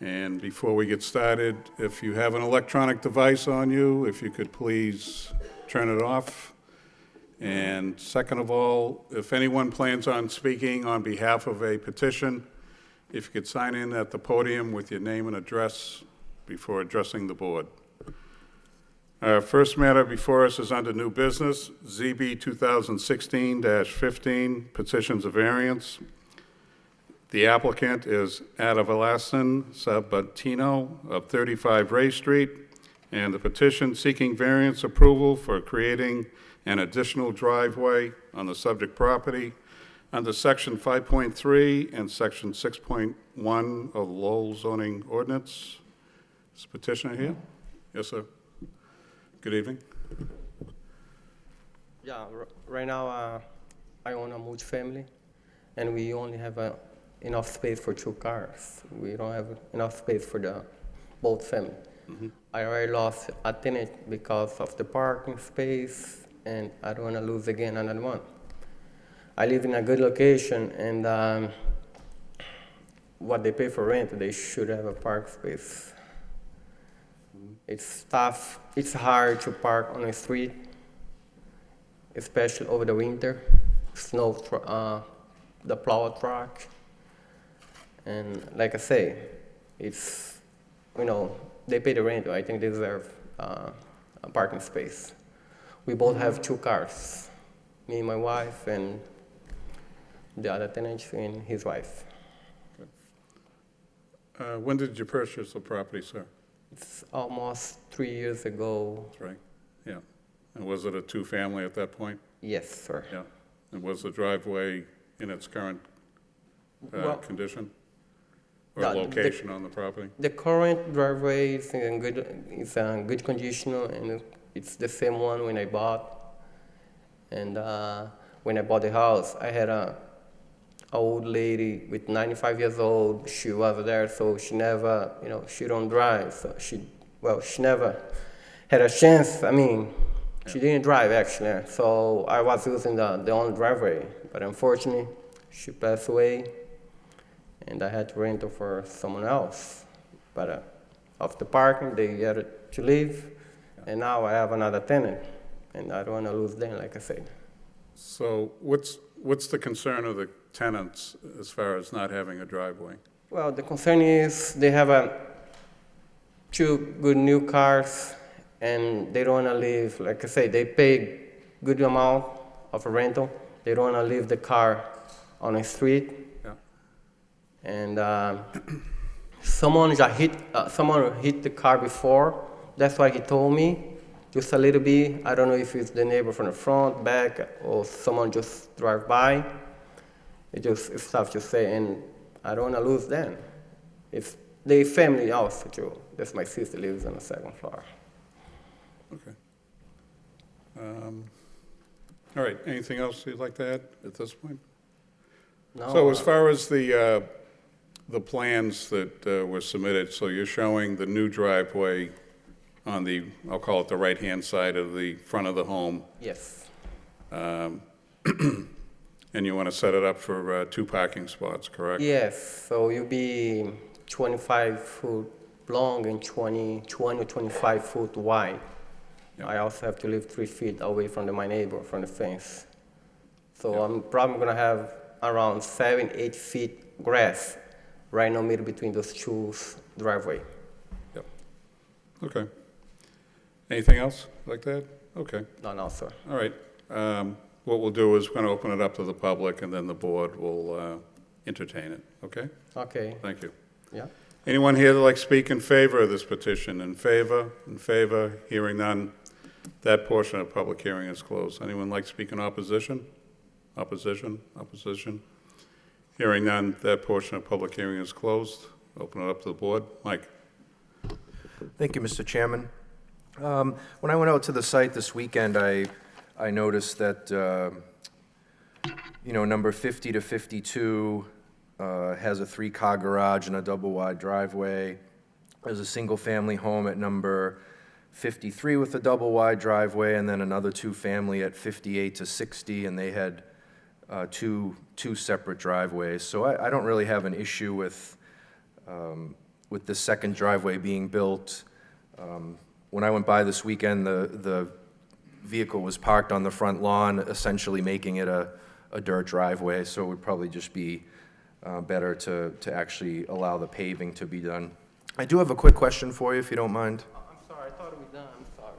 And before we get started, if you have an electronic device on you, if you could please turn it off. And second of all, if anyone plans on speaking on behalf of a petition, if you could sign in at the podium with your name and address before addressing the board. Our first matter before us is under new business, ZB 2016-15, petitions of variance. The applicant is Adavalasan Sabatino of 35 Ray Street, and the petition seeking variance approval for creating an additional driveway on the subject property under Section 5.3 and Section 6.1 of Lowell zoning ordinance. Is the petitioner here? Yes, sir. Good evening. Yeah, right now I own a multifamily, and we only have enough space for 2 cars. We don't have enough space for both family. Mm-hmm. I already lost a tenant because of the parking space, and I don't want to lose again another one. I live in a good location, and what they pay for rent, they should have a park space. It's tough. It's hard to park on the street, especially over the winter. The plow truck. And like I say, it's, they pay the rent. I think they deserve a parking space. We both have 2 cars, me and my wife, and the other tenant and his wife. When did you purchase the property, sir? It's almost 3 years ago. That's right, yeah. And was it a 2-family at that point? Yes, sir. Yeah. And was the driveway in its current condition or location on the property? The current driveway is in good condition, and it's the same one when I bought. And when I bought the house, I had a old lady with 95 years old. She was there, so she never, she don't drive. So she never had a chance. She didn't drive actually. So I was using the old driveway, but unfortunately, she passed away, and I had to rent it for someone else. But after parking, they had to leave, and now I have another tenant, and I don't want to lose them, like I said. So what's the concern of the tenants as far as not having a driveway? Well, the concern is they have 2 good new cars, and they don't want to leave. Like I say, they pay good amount of a rental. They don't want to leave the car on the street. Yeah. And someone hit the car before. That's what he told me. Just a little bit. I don't know if it's the neighbor from the front, back, or someone just drive by. It's tough to say, and I don't want to lose them. It's their family also too. That's my sister lives on the 2nd floor. Okay. All right. Anything else you'd like to add at this point? No. So as far as the plans that were submitted, so you're showing the new driveway on the, I'll call it the right-hand side of the front of the home. Yes. And you want to set it up for 2 parking spots, correct? Yes. So you'll be 25 foot long and 20 or 25 foot wide. Yeah. I also have to live 3 feet away from my neighbor, from the fence. So yeah. I'm probably going to have around 7-8 feet grass right in the middle between those 2 driveway. Yep. Okay. Anything else like that? Okay. No, sir. All right. What we'll do is we're going to open it up to the public, and then the board will entertain it. Okay? Okay. Thank you. Yeah. Anyone here that likes to speak in favor of this petition? In favor? In favor? Hearing none. That portion of the public hearing is closed. Anyone like to speak in opposition? Opposition? Opposition? Hearing none. That portion of the public hearing is closed. Open it up to the board. Mike. Thank you, Mr. Chairman. When I went out to the site this weekend, I noticed that, number 50 to 52 has a 3-car garage and a double-wide driveway. There's a single-family home at number 53 with a double-wide driveway, and then another 2-family at 58 to 60, and they had two separate driveways. So I don't really have an issue with with the second driveway being built, when I went by this weekend, the vehicle was parked on the front lawn, essentially making it a dirt driveway, so it would probably just be better to actually allow the paving to be done. I do have a quick question for you, if you don't mind. I'm sorry, I thought we were done, I'm sorry.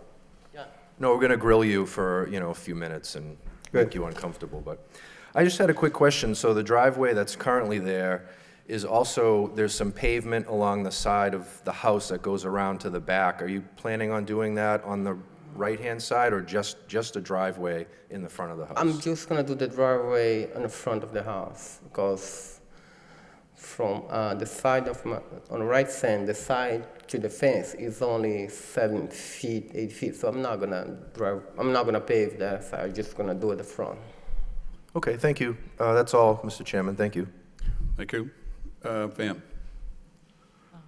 Yeah. No, we're going to grill you for, a few minutes and make you uncomfortable, but I just had a quick question. So the driveway that's currently there is also, there's some pavement along the side of the house that goes around to the back. Are you planning on doing that on the right-hand side or just a driveway in the front of the house? I'm just gonna do the driveway on the front of the house because from the side of on the right side, the side to the fence is only 7 feet, 8 feet. So I'm not gonna pave that side. I'm just gonna do it the front. Okay, thank you. That's all, Mr. Chairman. Thank you. Thank you. Van?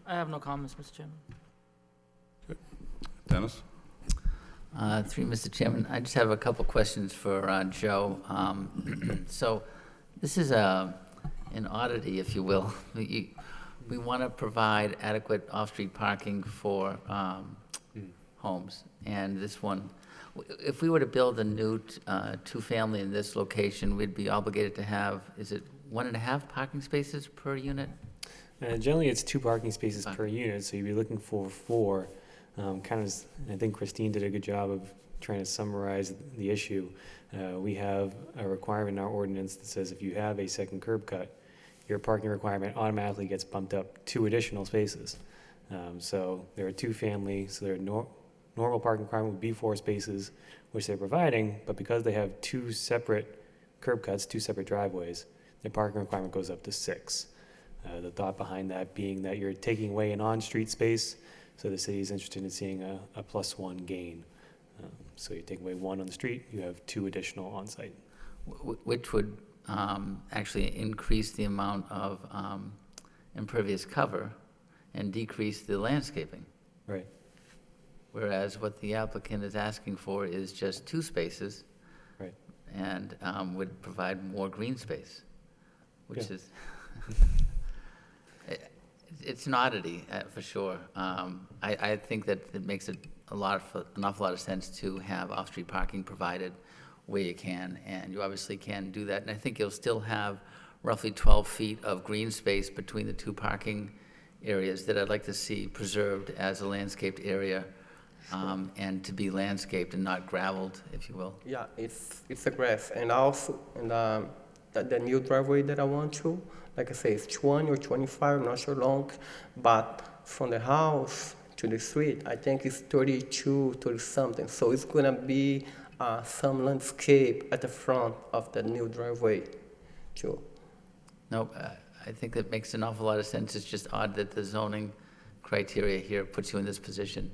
I have no comments, Mr. Chairman. Dennis? Through Mr. Chairman, I just have a couple questions for Joe. So this is an oddity, if you will. We want to provide adequate off-street parking for homes. And this one, if we were to build a new two-family in this location, we'd be obligated to have, is it 1.5 parking spaces per unit? Generally, it's 2 parking spaces per unit, so you'd be looking for 4. I think Christine did a good job of trying to summarize the issue. We have a requirement in our ordinance that says if you have a second curb cut, your parking requirement automatically gets bumped up 2 additional spaces. So there are 2 families, so their normal parking requirement would be 4 spaces, which they're providing, but because they have 2 separate curb cuts, 2 separate driveways, their parking requirement goes up to 6. The thought behind that being that you're taking away an on-street space, so the city is interested in seeing a +1 gain. So you take away 1 on the street, you have 2 additional on-site. Which would actually increase the amount of impervious cover and decrease the landscaping. Right. Whereas what the applicant is asking for is just 2 spaces. Right. And would provide more green space, which Yeah. is, it's an oddity for sure. I think that it makes an awful lot of sense to have off-street parking provided where you can, and you obviously can do that. And I think you'll still have roughly 12 feet of green space between the 2 parking areas that I'd like to see preserved as a landscaped area, and to be landscaped and not gravelled, if you will. Yeah, it's a grass, and also the new driveway that I want to, like I say, it's 20 or 25, I'm not sure long, but from the house to the street, I think it's 32, 30 something. So it's gonna be some landscape at the front of the new driveway too. No, I think that makes an awful lot of sense. It's just odd that the zoning criteria here puts you in this position.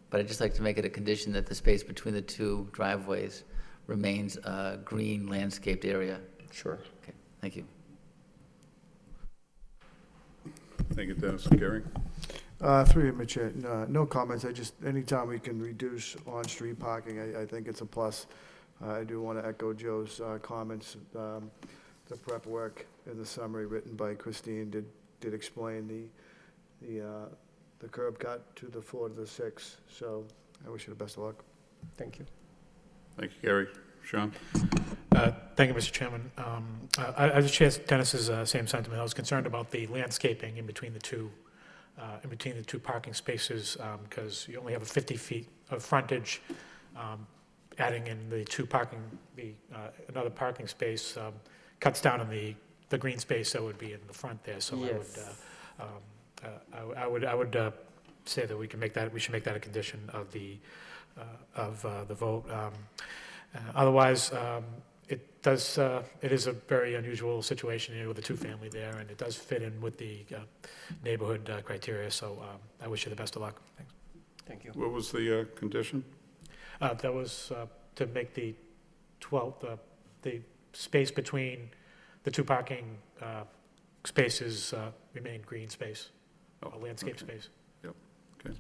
But I'd just like to make it a condition that the space between the 2 driveways remains a green landscaped area. Sure. Okay, thank you. Thank you, Dennis. Gary? Through you, Chair. No comments. Anytime we can reduce on-street parking, I think it's a plus. I do want to echo Joe's comments. The prep work in the summary written by Christine did explain the curb cut to the 4 to the 6. So I wish you the best of luck. Thank you. Thank you, Gary. Sean? Thank you, Mr. Chairman. I just share Dennis's same sentiment. I was concerned about the landscaping in between the two parking spaces, because you only have 50 feet of frontage. Adding in another parking space cuts down on the green space that would be in the front there. So Yes. I would say that we should make that a condition of the vote. Otherwise, it is a very unusual situation here with a 2-family there, and it does fit in with the neighborhood criteria, so I wish you the best of luck. Thanks. Thank you. What was the condition? That was to make the space between the 2 parking spaces remain green space, a landscape okay. space. Yep, okay.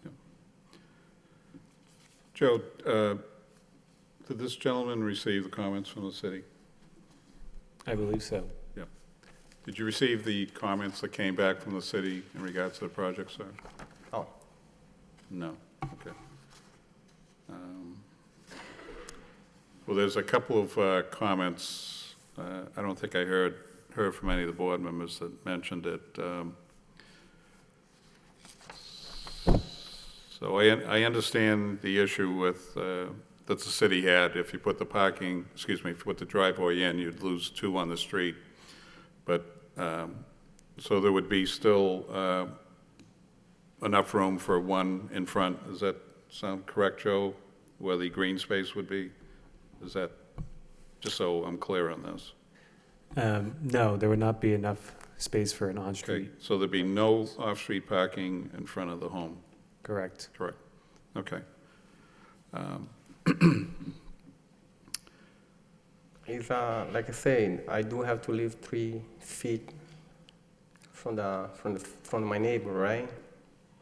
Yep. Joe, did this gentleman receive the comments from the city? I believe so. Yep. Did you receive the comments that came back from the city in regards to the project, sir? Oh, No, okay. Well, there's a couple of comments, I don't think I heard from any of the board members that mentioned it. So I understand the issue with, that the city had, if you put the parking, excuse me, if you put the driveway in, you'd lose 2 on the street. But, so there would be still enough room for 1 in front. Does that sound correct, Joe? Where the green space would be? Is that, just so I'm clear on this? No, there would not be enough space for an Okay, on-street. so there'd be no off-street parking in front of the home? Correct. Correct. Okay. it's, like I said, I do have to leave 3 feet from my neighbor, right?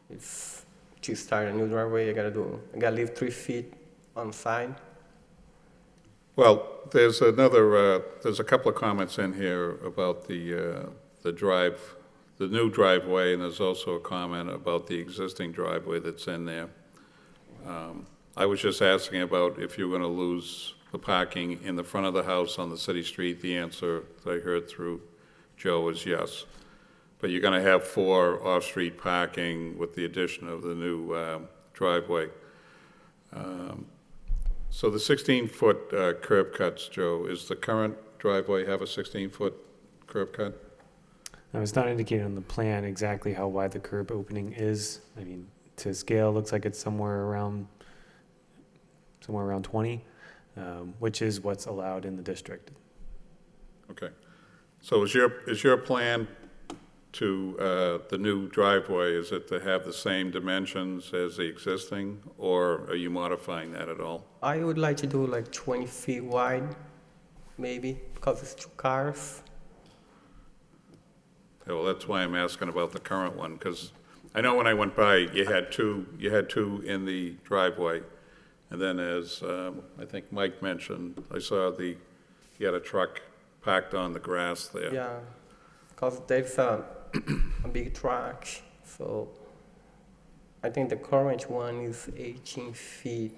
It's to start a new driveway, I gotta leave 3 feet on side. Well, there's a couple of comments in here about the new driveway, and there's also a comment about the existing driveway that's in there. I was just asking about if you're going to lose the parking in the front of the house on the city street. The answer that I heard through Joe is yes. But you're going to have 4 off-street parking with the addition of the new driveway. So the 16-foot curb cuts, Joe, is the current driveway have a 16-foot curb cut? Now, it's not indicated on the plan exactly how wide the curb opening is. I mean, to scale, it looks like it's somewhere around 20, which is what's allowed in the district. Okay. So is your plan to the new driveway, is it to have the same dimensions as the existing, or are you modifying that at all? I would like to do like 20 feet wide, maybe, because it's 2 cars. Yeah, well, that's why I'm asking about the current one, because I know when I went by, you had two in the driveway, and then as I think Mike mentioned, I saw you had a truck parked on the grass there. Yeah, because there's a big truck, so I think the current one is 18 feet,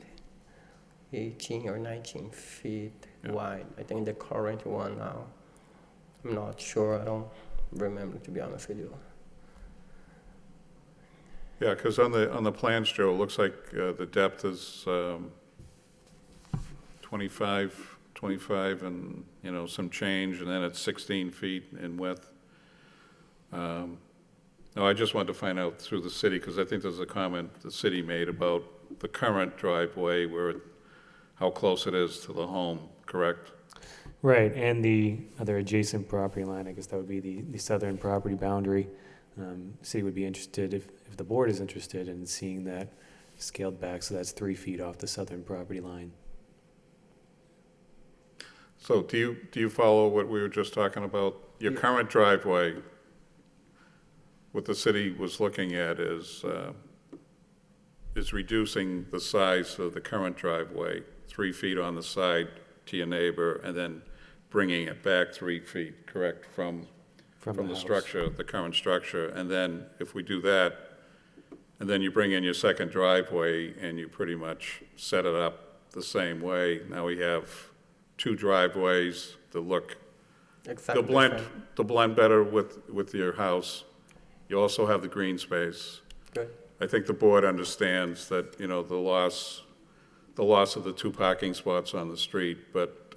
18 or 19 feet wide. I think the current one now, I'm not sure, I don't remember, to be honest with you. Yeah, because on the plans, Joe, it looks like the depth is 25 and, some change, and then it's 16 feet in width. No, I just wanted to find out through the city, because I think there's a comment the city made about the current driveway, how close it is to the home, correct? Right, and the other adjacent property line, I guess that would be the southern property boundary. City would be interested, if the board is interested in seeing that scaled back, so that's 3 feet off the southern property line. So do you follow what we were just talking about? Your current driveway, what the city was looking at is reducing the size of the current driveway 3 feet on the side to your neighbor, and then bringing it back 3 feet, correct, from the house. structure, the current structure. And then if we do that, and then you bring in your second driveway and you pretty much set it up the same way, now we have 2 driveways that look, Exactly. they'll blend better with your house. You also have the green space. Good. I think the board understands that, the loss of the 2 parking spots on the street, but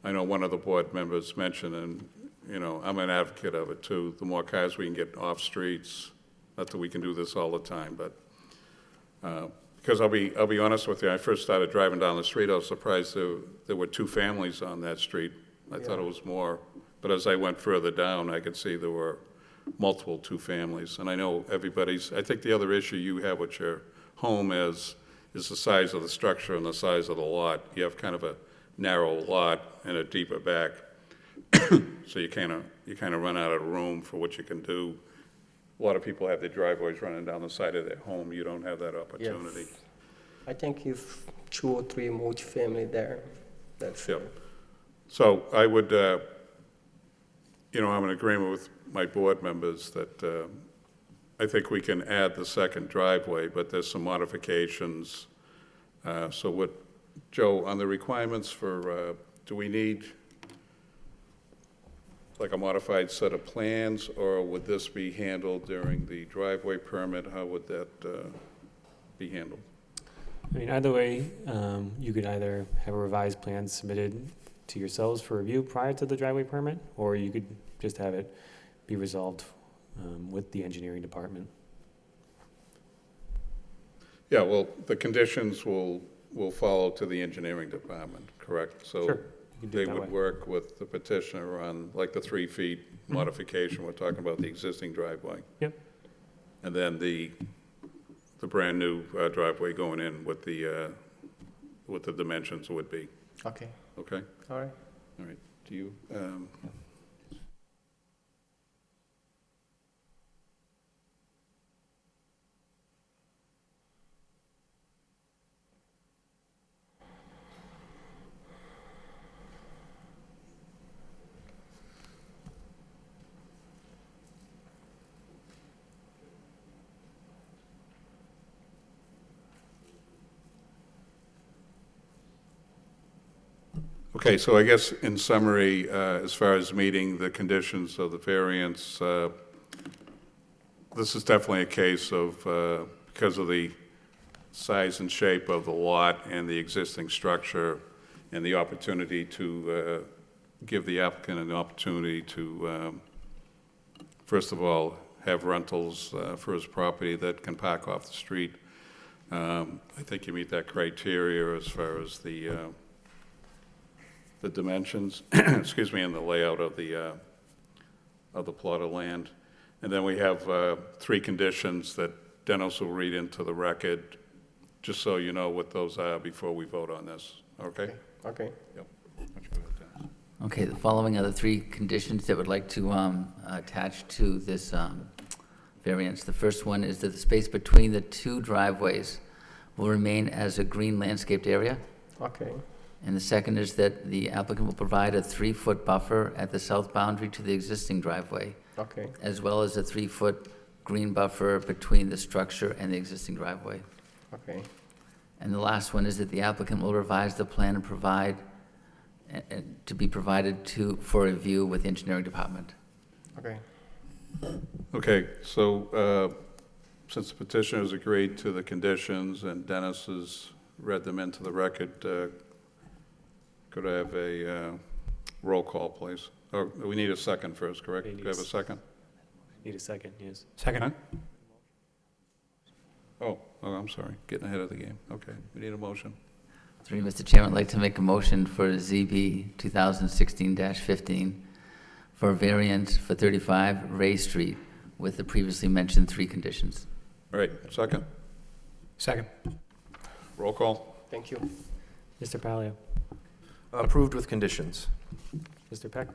I know one of the board members mentioned, and, I'm an advocate of it too, the more cars we can get off streets, not that we can do this all the time, but, because I'll be honest with you, I first started driving down the street, I was surprised there were 2 families on that street. I thought it was more, but as I went further down, I could see there were multiple 2 families, and I know I think the other issue you have with your home is the size of the structure and the size of the lot. You have kind of a narrow lot and a deeper back, so you kind of run out of room for what you can do. A lot of people have their driveways running down the side of their home. You don't have that opportunity. Yes. I think it's 2 or 3 multifamily there. That's Yep. So I would, I'm in agreement with my board members that I think we can add the second driveway, but there's some modifications. So what, Joe, on the requirements for, do we need like a modified set of plans, or would this be handled during the driveway permit? How would that be handled? I mean, either way, you could either have a revised plan submitted to yourselves for review prior to the driveway permit, or you could just have it be resolved with the engineering department. Yeah, well, the conditions will follow to the engineering department, correct? So Sure, you can do they it that would way. work with the petitioner on like the 3 feet modification. We're talking about the existing driveway. Yep. And then the brand-new driveway going in with the dimensions would be, Okay, okay? all right. All right, do you, okay, so I guess in summary, as far as meeting the conditions of the variance, this is definitely a case of, because of the size and shape of the lot and the existing structure and the opportunity to give the applicant an opportunity to, first of all, have rentals for his property that can park off the street. I think you meet that criteria as far as the dimensions, excuse me, and the layout of the plot of land. And then we have 3 conditions that Dennis will read into the record, just so you know what those are before we vote on this, okay? Okay. Yep. Why don't you go ahead, Dennis? Okay, the following are the 3 conditions that would like to attach to this variance. The first one is that the space between the 2 driveways will remain as a green landscaped area. Okay, And the second is that the applicant will provide a 3-foot buffer at the south boundary to the existing driveway, okay, as well as a 3-foot green buffer between the structure and the existing driveway. okay, And the last one is that the applicant will revise the plan and provide, to be provided for review with the engineering department. okay. Okay, so since the petitioner has agreed to the conditions and Dennis has read them into the record, could I have a roll call, please? Oh, we need a second first, correct? Yeah, Do you have a second? Need a second, yes. Second. Huh? Oh, I'm sorry, getting ahead of the game. Okay, we need a motion. Through you, Mr. Chairman, I'd like to make a motion for ZB 2016-15 for a variance for 35 Ray Street with the previously mentioned 3 conditions. All right, second, Second. roll call. Thank you. Mr. Palio, Approved with conditions. Mr. Peck,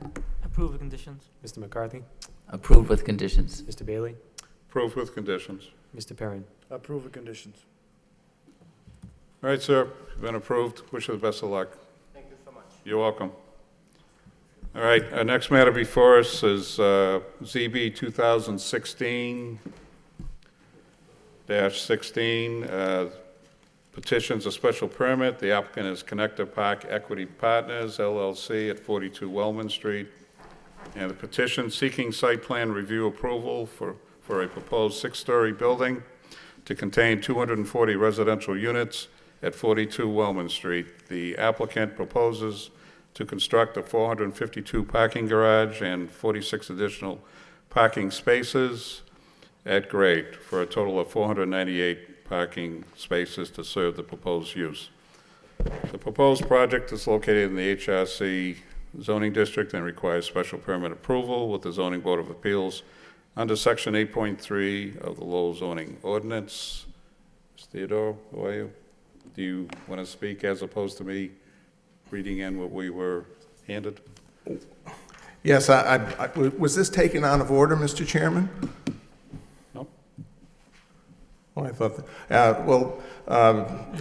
Approve the conditions. Mr. McCarthy, Approved with conditions. Mr. Bailey, Approved with conditions. Mr. Perrin. Approve the conditions. All right, sir, you've been approved. Wish you the best of luck. Thank you so much. You're welcome. All right, our next matter before us is ZB 2016-16, petitions a special permit. The applicant is Connector Park Equity Partners, LLC, at 42 Wellman Street. And the petition seeking site plan review approval for a proposed 6-story building to contain 240 residential units at 42 Wellman Street. The applicant proposes to construct a 452 parking garage and 46 additional parking spaces at grade for a total of 498 parking spaces to serve the proposed use. The proposed project is located in the HRC zoning district and requires special permit approval with the Zoning Board of Appeals under Section 8.3 of the Lowell zoning ordinance. Ms. Theodore, who are you? Do you want to speak as opposed to me reading in what we were handed? Yes, was this taken out of order, Mr. Chairman? No? Oh, I thought,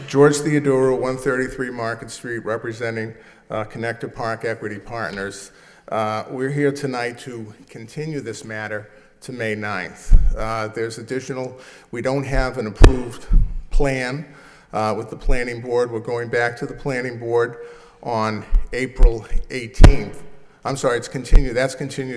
George Theodoro, 133 Market Street, representing Connector Park Equity Partners. We're here tonight to continue this matter to May 9th. There's additional, we don't have an approved plan with the planning board. We're going back to the planning board on April 18th. I'm sorry, that's continued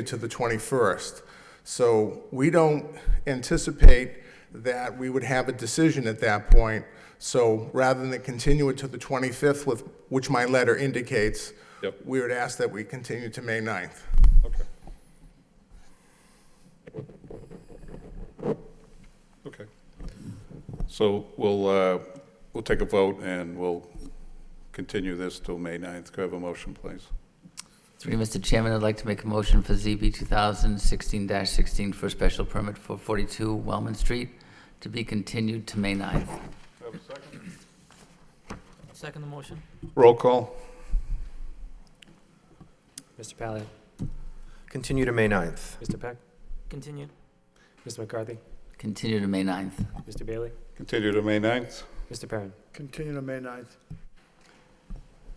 to the 21st. So we don't anticipate that we would have a decision at that point. So rather than continue it to the 25th, which my letter indicates, Yep. we would ask that we continue to May 9th. Okay. Okay. So we'll take a vote and we'll continue this till May 9th. Could I have a motion, please? Through you, Mr. Chairman, I'd like to make a motion for ZB 2016-16 for a special permit for 42 Wellman Street to be continued to May 9th. Could I have a second? Second the motion. Roll call. Mr. Palliot, Continue to May 9th. Mr. Peck, Continue. Mr. McCarthy, Continue to May 9th. Mr. Bailey, Continue to May 9th. Mr. Perrin. Continue to May 9th.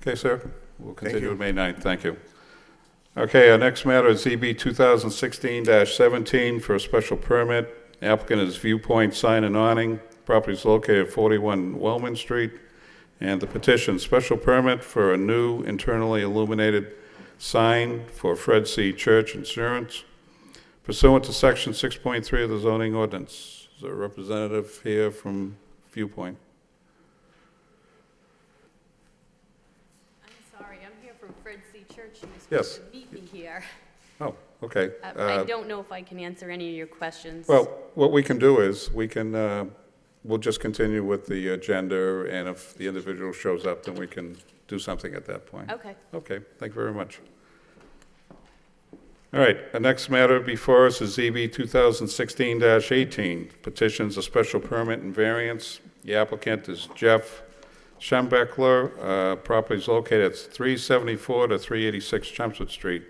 Okay, sir. We'll continue you. to May 9th. Thank you. Okay, our next matter is ZB 2016-17 for a special permit. Applicant is Viewpoint Sign and Awning. Property is located at 41 Wellman Street. And the petition, special permit for a new internally illuminated sign for Fred C. Church Insurance pursuant to Section 6.3 of the zoning ordinance. Is there a representative here from Viewpoint? I'm sorry, I'm here from Fred C. Church. You were Yes. supposed to meet me here. Oh, okay. I don't know if I can answer any of your questions. Well, what we can do is, we'll just continue with the agenda, and if the individual shows up, then we can do something at that point. Okay. Okay, thank you very much. All right, the next matter before us is ZB 2016-18, petitions a special permit and variance. The applicant is Jeff Schembeckler. Property is located at 374 to 386 Chelmsford Street.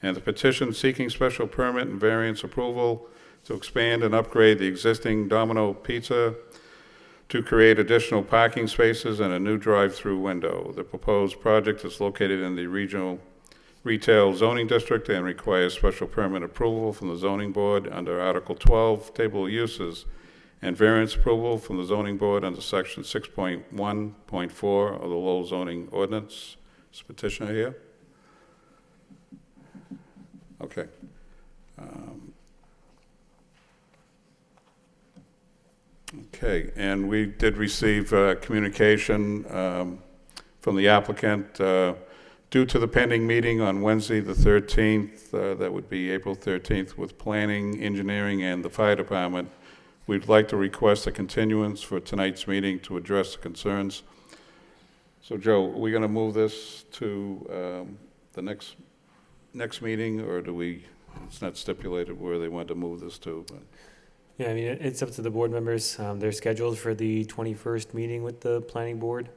And the petition seeking special permit and variance approval to expand and upgrade the existing Domino Pizza to create additional parking spaces and a new drive-through window. The proposed project is located in the regional retail zoning district and requires special permit approval from the zoning board under Article 12, Table of Uses, and variance approval from the zoning board under Section 6.1.4 of the Lowell zoning ordinance. Is the petitioner here? Okay. Okay, and we did receive communication from the applicant due to the pending meeting on Wednesday, the 13th, that would be April 13th, with planning, engineering, and the fire department. We'd like to request a continuance for tonight's meeting to address the concerns. So, Joe, are we going to move this to the next meeting, or do we? It's not stipulated where they want to move this to. But. Yeah, I mean, it's up to the board members. They're scheduled for the 21st meeting with the planning board.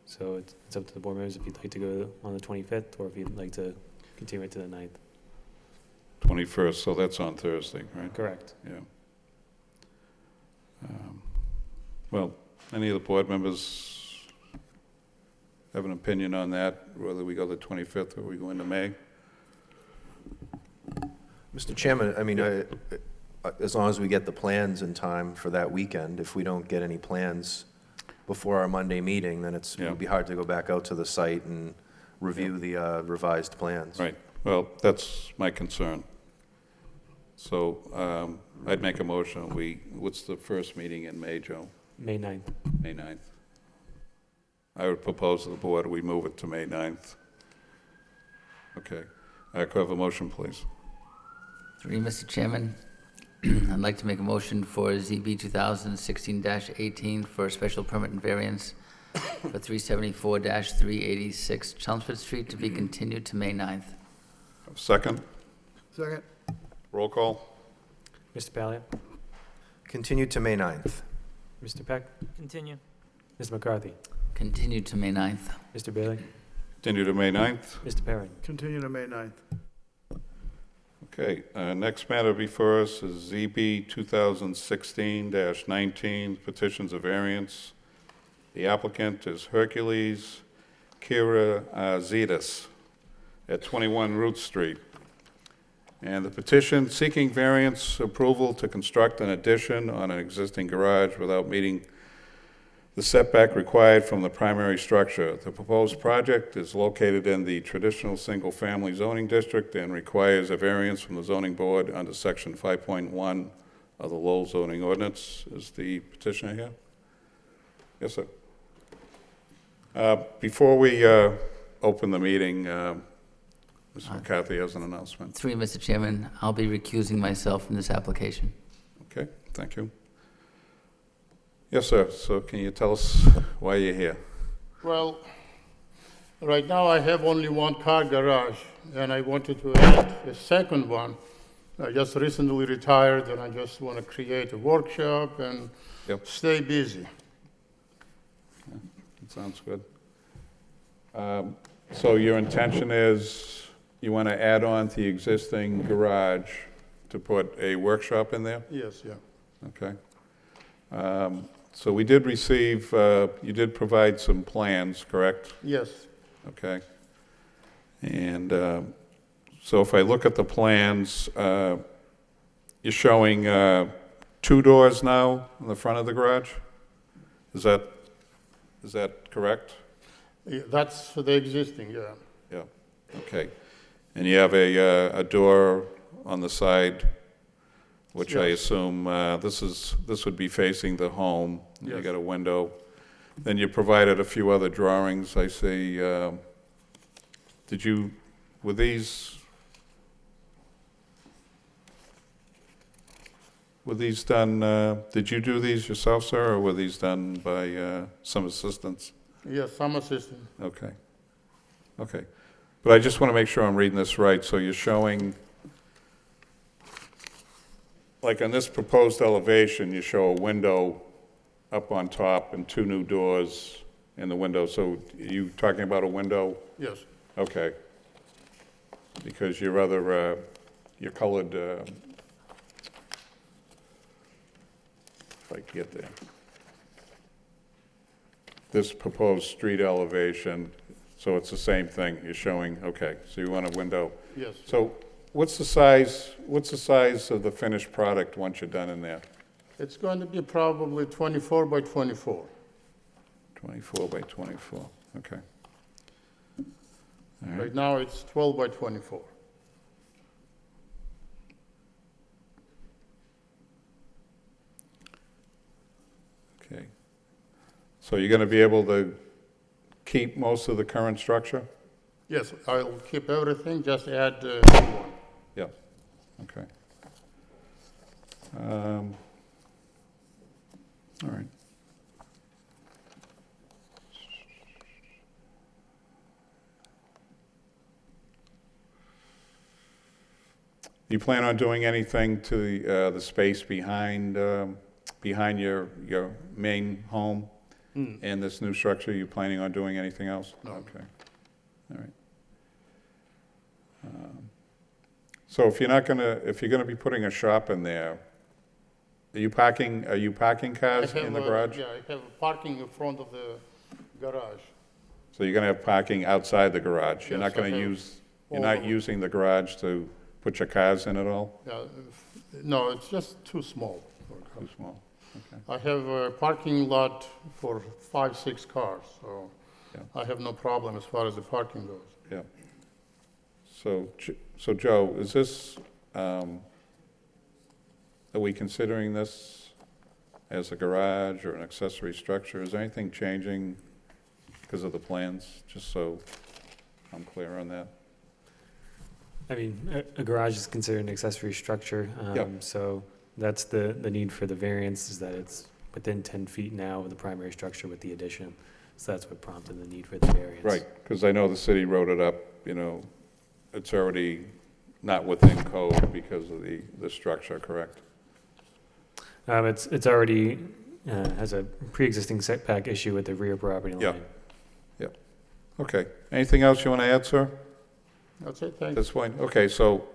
So it's up to the board members if you'd like to go on the 25th or if you'd like to continue it to the 9th. 21st, so that's on Thursday, right? Correct. Yeah. Well, any of the board members have an opinion on that, whether we go the 25th or we go into May? Mr. Chairman, I mean, as long as we get the plans in time for that weekend, if we don't get any plans before our Monday meeting, then it would be hard to go back out to the site and review the revised plans. Right. Well, that's my concern. So I'd make a motion. What's the first meeting in May, Joe? May 9th. May 9th. I would propose to the board we move it to May 9th. Okay. Could I have a motion, please? Through you, Mr. Chairman, I'd like to make a motion for ZB 2016-18 for a special permit and variance for 374-386 Chelmsford Street to be continued to May 9th. Second. Second. Roll call. Mr. Palliot, Continue to May 9th. Mr. Peck, Continue. Ms. McCarthy, Continued to May 9th. Mr. Bailey, Continue to May 9th. Mr. Perrin. Continue to May 9th. Okay, next matter before us is ZB 2016-19, petitions of variance. The applicant is Hercules Kira Zetas. at 21 Root Street. And the petition seeking variance approval to construct an addition on an existing garage without meeting the setback required from the primary structure. The proposed project is located in the traditional single-family zoning district and requires a variance from the zoning board under section 5.1 of the Lowell zoning ordinance. Is the petitioner here? Yes, sir. Before we open the meeting, Mr. McCarthy has an announcement. Through you, Mr. Chairman, I'll be recusing myself from this application. Okay, thank you. Yes, sir. So can you tell us why you're here? Well, right now I have only one car garage, and I wanted to add a second one. I just recently retired, and I just want to create a workshop and Yep. stay busy. That sounds good. So your intention is you want to add on to the existing garage to put a workshop in there? Yes, yeah. Okay. So we did receive, you did provide some plans, correct? Yes, Okay. And so if I look at the plans, you're showing 2 doors now in the front of the garage? Is that correct? Yeah, that's the existing, yeah. Yeah, okay. And you have a door on the side, which I Yes. assume this would be facing the home. You Yes. got a window. Then you provided a few other drawings, I see. Were these done, did you do these yourself, sir, or were these done by some assistants? Yes, some assistant. Okay. Okay. But I just want to make sure I'm reading this right. So you're showing, like on this proposed elevation, you show a window up on top and 2 new doors in the window. So you talking about a window? Yes, Okay. Because your other, your colored, if I can get there. This proposed street elevation, so it's the same thing, you're showing, okay, so you want a window. yes. So what's the size of the finished product once you're done in there? It's going to be probably 24 by 24. 24 by 24, okay. All right, Right now, it's 12 by 24. okay. So you're gonna be able to keep most of the current structure? Yes, I'll keep everything, just add new one. Yeah, okay. All right. You plan on doing anything to the space behind your main home and this new structure? You planning on doing anything else? No. Okay, all right. So if you're gonna be putting a shop in there, are you parking cars in the garage? Yeah, I have parking in front of the garage. So you're gonna have parking outside the garage? You're Yes, not gonna I have you're not all- using the garage to put your cars in at all? Yeah, no, it's just too small. Too small, okay. I have a parking lot for 5, 6 cars, so Yeah. I have no problem as far as the parking goes. Yeah. So Joe, is this, are we considering this as a garage or an accessory structure? Is anything changing because of the plans, just so I'm clear on that? I mean, a garage is considered an accessory structure, Yep. so that's the need for the variance, is that it's within 10 feet now of the primary structure with the addition. So that's what prompted the need for the variance. Right, because I know the city wrote it up, it's already not within code because of the structure, correct? It's already, has a pre-existing setback issue with the rear property line. Yeah. Okay, anything else you want to add, sir? That's it, thanks. This point, okay, so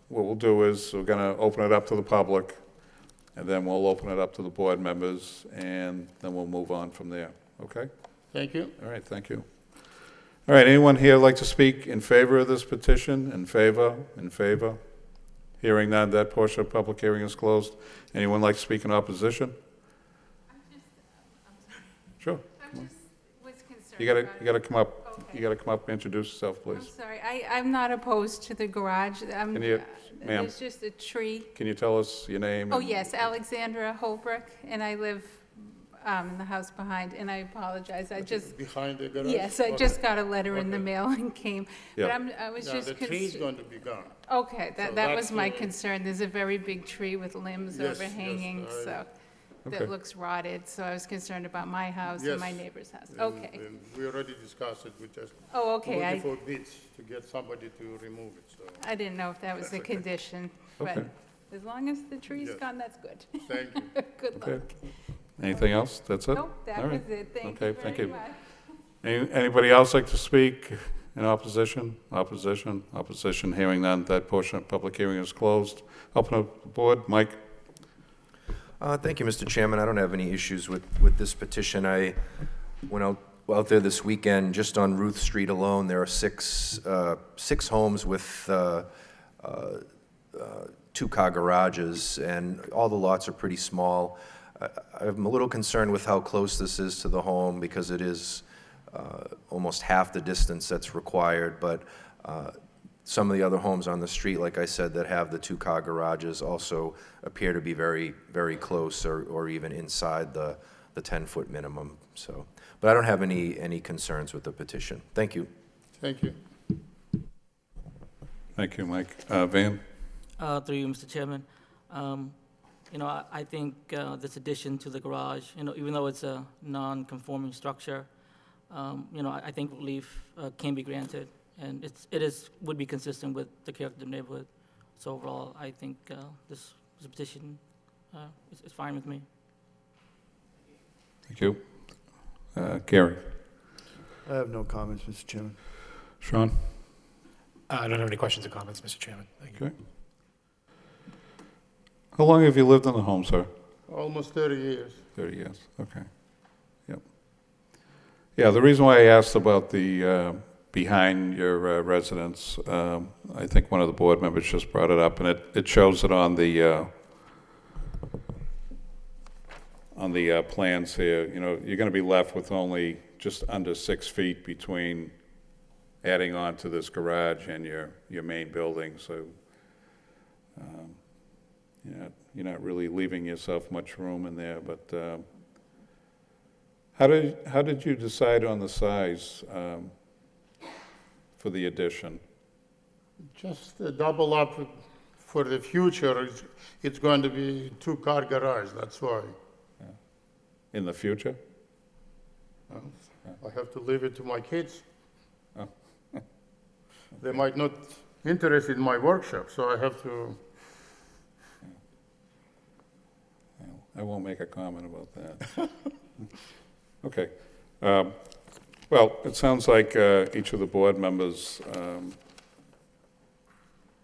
what we'll do is we're gonna open it up to the public, and then we'll open it up to the board members, and then we'll move on from there, okay? Thank you. All right, thank you. All right, anyone here like to speak in favor of this petition? In favor? In favor? Hearing none, that portion of public hearing is closed. Anyone like to speak in opposition? I'm sorry. Sure. I'm just was concerned. You gotta come up, Okay. you gotta come up and introduce yourself, I'm please. sorry, I'm not opposed to the garage. Can you, ma'am, There's just a tree. can you tell us your name? Oh, and- yes, Alexandra Holbrook, and I live in the house behind, and I apologize. I just, Behind the garage? yes, I Okay. just got a letter in the Okay. mail and came. But Yeah. I was Yeah, just the tree is concerned. going to be gone. Okay, So that that's was my the- concern. There's a very big tree with limbs Yes, yes, overhanging, so, Okay. that looks rotted. So I was concerned about my house and my Yes. neighbor's house. And- Okay. and we already discussed it, we just Oh, okay. looking I for bids to get somebody to remove it, so, I didn't know if that was a condition, but Okay. as long as the tree's Yes. gone, that's good. thank you. Good Okay. luck. Anything else? That's it? Nope, that All right. was it. Thank Okay, you thank very you. much. Anybody else like to speak in opposition? Opposition? Opposition? Hearing none, that portion of public hearing is closed. Open up the board. Mike? Thank you, Mr. Chairman. I don't have any issues with this petition. I went out there this weekend, just on Ruth Street alone, there are six homes with two-car garages, and all the lots are pretty small. I'm a little concerned with how close this is to the home, because it is almost half the distance that's required, but some of the other homes on the street, like I said, that have the two-car garages also appear to be very, very close, or even inside the 10-foot minimum, so. But I don't have any concerns with the petition. Thank you. Thank you. Thank you, Mike. Van? Through you, Mr. Chairman. You know, I think this addition to the garage, you know, even though it's a non-conforming structure, you know, I think relief can be granted, and would be consistent with the character of the neighborhood. So overall, I think this petition is fine with me. Thank you. Gary? I have no comments, Mr. Chairman. Sean? I don't have any questions or comments, Mr. Chairman. Thank you. Okay. How long have you lived in the home, sir? Almost 30 years. 30 years, okay. Yep. Yeah, the reason why I asked about the behind your residence, I think one of the board members just brought it up, and it shows it on the plans here. You know, you're going to be left with only just under 6 feet between adding on to this garage and your main building, so you're not really leaving yourself much room in there. But how did you decide on the size for the addition? Just double up for the future, it's going to be two-car garage, that's why. In the future? I have to leave it to my kids. Oh. They might not interested in my workshop, so I have to. I won't make a comment about that. Okay. Well, it sounds like each of the board members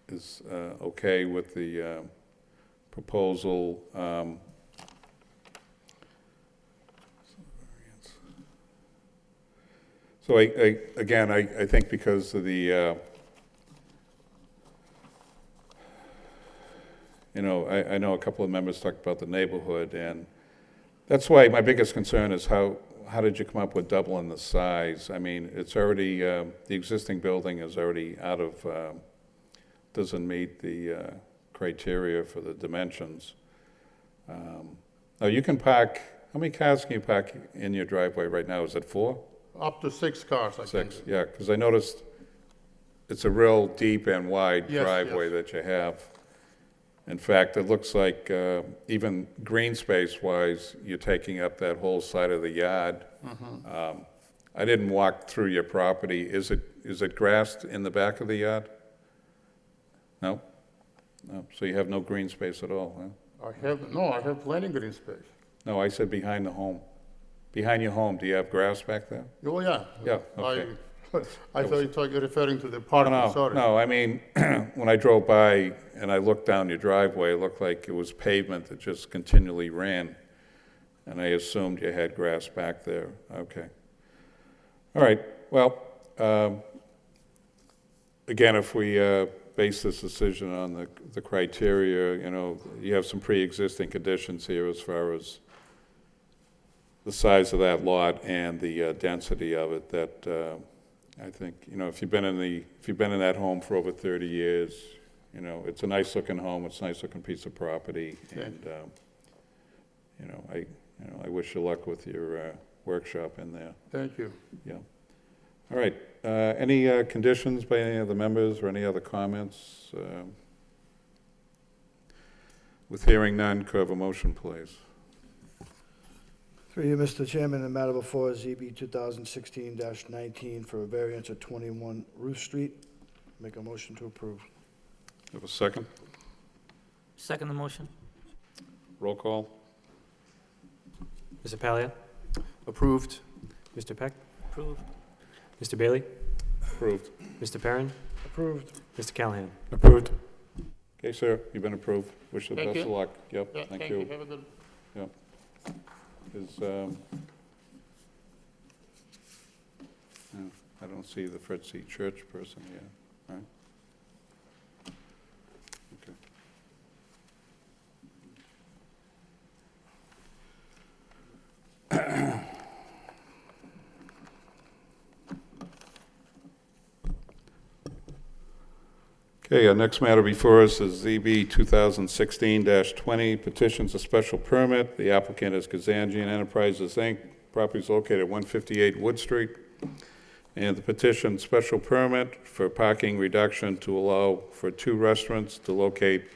is okay with the proposal. So again, I think because of the, you know, I know a couple of members talked about the neighborhood, and that's why my biggest concern is how did you come up with doubling the size? I mean, it's already, the existing building is already out of, doesn't meet the criteria for the dimensions. Now, you can park, how many cars can you park in your driveway right now? Is it 4? Up to 6 cars, I think. 6, yeah, because I noticed it's a real deep and wide Yes, driveway yes. that you have. In fact, it looks like even green space-wise, you're taking up that whole side of the yard. I didn't walk through your property. Is it grassed in the back of the yard? No? No, so you have no green space at all, huh? I have plenty green space. No, I said behind the home. Behind your home, do you have grass back there? Oh, yeah. Yeah, okay. I thought you were referring to the parking, No, sorry. no, I mean, when I drove by and I looked down your driveway, it looked like it was pavement that just continually ran. And I assumed you had grass back there. Okay. All right, well, again, if we base this decision on the criteria, you know, you have some pre-existing conditions here as far as the size of that lot and the density of it that I think, you know, if you've been in that home for over 30 years, you know, it's a nice looking home, it's a nice looking piece of property, and you know, I wish you luck with your workshop in there. Thank you. Yeah. All right. Any conditions by any of the members or any other comments? With hearing none, could I have a motion, please? Through you, Mr. Chairman, the matter before is ZB 2016-19 for a variance at 21 Ruth Street. Make a motion to approve. Have a second? Second the motion. Roll call? Mr. Palia? Approved. Mr. Peck? Approved. Mr. Bailey? Approved. Mr. Perrin? Approved. Mr. Callahan? Approved. Okay, sir, you've been approved. Wish you the Thank best of you. luck. Yep, Yeah, thank you. Have a good. Is, I don't see the Fritzie Church person yet, right? Okay. Okay, our next matter before us is ZB 2016-20, petitions a special permit. The applicant is Kazanjian Enterprises, Inc., property is located at 158 Wood Street. And the petition special permit for parking reduction to allow for 2 restaurants to locate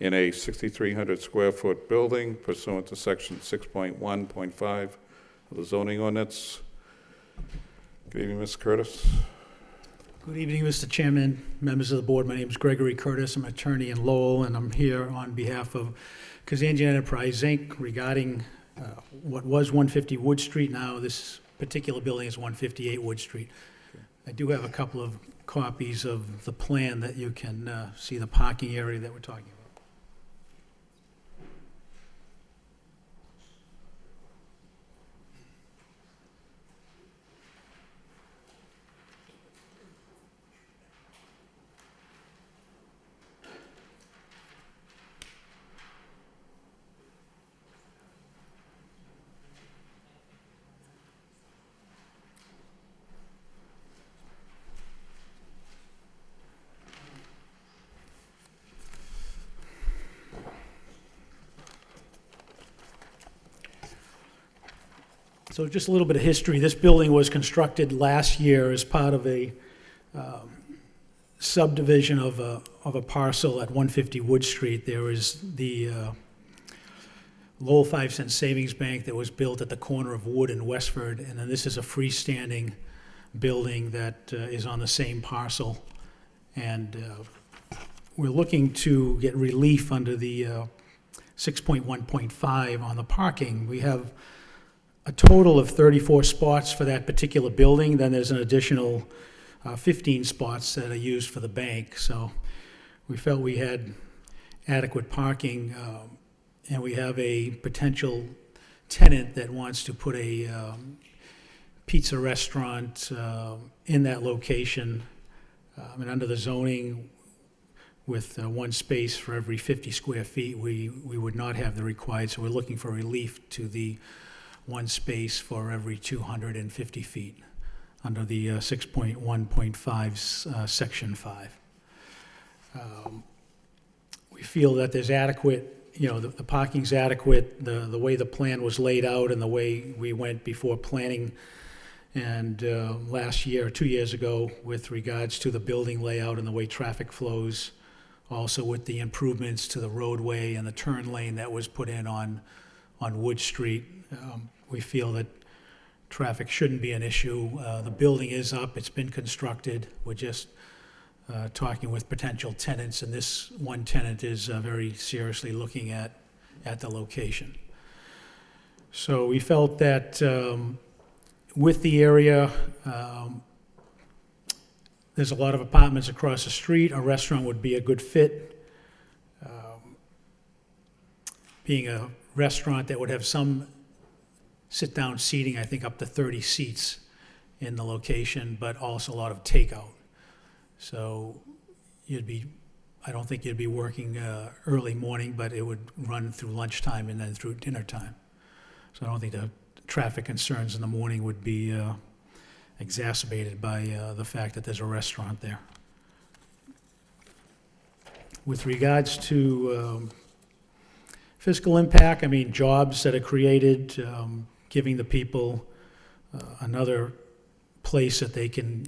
in a 6,300 square foot building pursuant to section 6.1.5 of the zoning ordinance. Good evening, Ms. Curtis. Good evening, Mr. Chairman, members of the board. My name is Gregory Curtis. I'm an attorney in Lowell, and I'm here on behalf of Kazanjian Enterprise, Inc. regarding what was 150 Wood Street. Now, this particular building is 158 Wood Street. I do have a couple of copies of the plan that you can see the parking area that we're talking about. So just a little bit of history. This building was constructed last year as part of a subdivision of a parcel at 150 Wood Street. There is the Lowell 5-cent savings bank that was built at the corner of Wood and Westford, and then this is a freestanding building that is on the same parcel. And we're looking to get relief under the 6.1.5 on the parking. We have a total of 34 spots for that particular building. Then there's an additional 15 spots that are used for the bank. So we felt we had adequate parking, and we have a potential tenant that wants to put a pizza restaurant in that location. And under the zoning, with 1 space for every 50 square feet, we would not have the required. So we're looking for relief to the 1 space for every 250 feet under the 6.1.5, Section 5. We feel that there's adequate, you know, the parking's adequate, the way the plan was laid out and the way we went before planning and last year, 2 years ago, with regards to the building layout and the way traffic flows, also with the improvements to the roadway and the turn lane that was put in on Wood Street. We feel that traffic shouldn't be an issue. The building is up, it's been constructed. We're just talking with potential tenants, and this one tenant is very seriously looking at the location. So we felt that with the area, there's a lot of apartments across the street. A restaurant would be a good fit. Being a restaurant that would have some sit-down seating, I think up to 30 seats, in the location, but also a lot of takeout. So I don't think you'd be working early morning, but it would run through lunchtime and then through dinner time. So I don't think the traffic concerns in the morning would be exacerbated by the fact that there's a restaurant there. With regards to fiscal impact, I mean, jobs that are created, giving the people another place that they can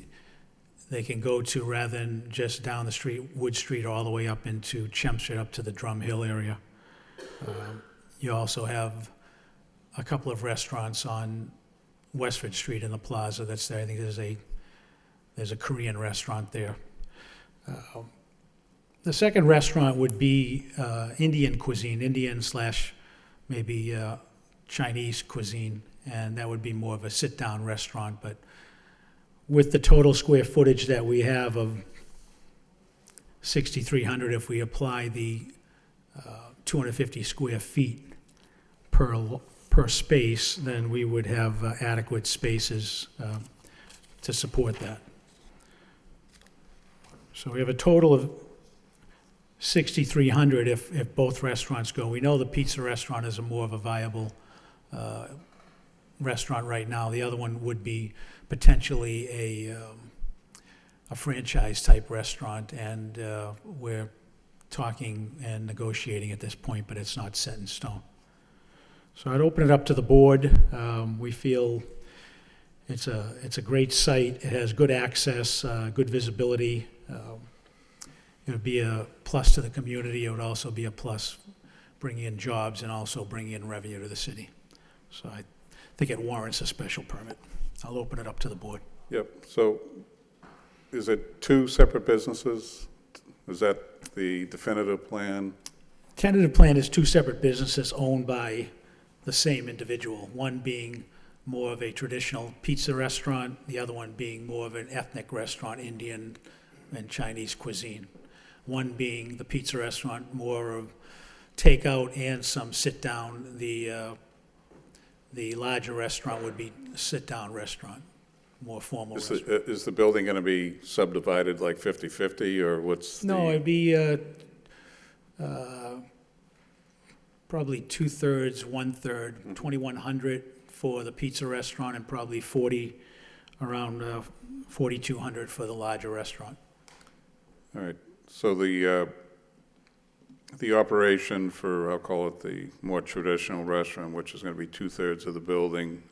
go to rather than just down the street, Wood Street, all the way up into Chelmsford, up to the Drum Hill area. You also have a couple of restaurants on Westford Street in the plaza that's there. I think there's a Korean restaurant there. The second restaurant would be Indian cuisine, Indian / maybe Chinese cuisine, and that would be more of a sit-down restaurant. But with the total square footage that we have of 6,300, if we apply the 250 square feet per space, then we would have adequate spaces to support that. So we have a total of 6,300 if both restaurants go. We know the pizza restaurant is more of a viable restaurant right now. The other one would be potentially a franchise-type restaurant, and we're talking and negotiating at this point, but it's not set in stone. So I'd open it up to the board. We feel it's a great site. It has good access, good visibility. It would be a plus to the community. It would also be a plus bringing in jobs and also bringing in revenue to the city. So I think it warrants a special permit. I'll open it up to the board. Yep, so is it two separate businesses? Is that the definitive plan? Tentative plan is two separate businesses owned by the same individual, one being more of a traditional pizza restaurant, the other one being more of an ethnic restaurant, Indian and Chinese cuisine. One being the pizza restaurant, more of takeout and some sit-down. The larger restaurant would be a sit-down restaurant, more formal restaurant. Is the building going to be subdivided like 50/50, or what's the? No, it'd be probably 2/3, 1/3, 2,100 for the pizza restaurant, and probably around 4,200 for the larger restaurant. All right, so the operation for, I'll call it the more traditional restaurant, which is going to be 2/3 of the building,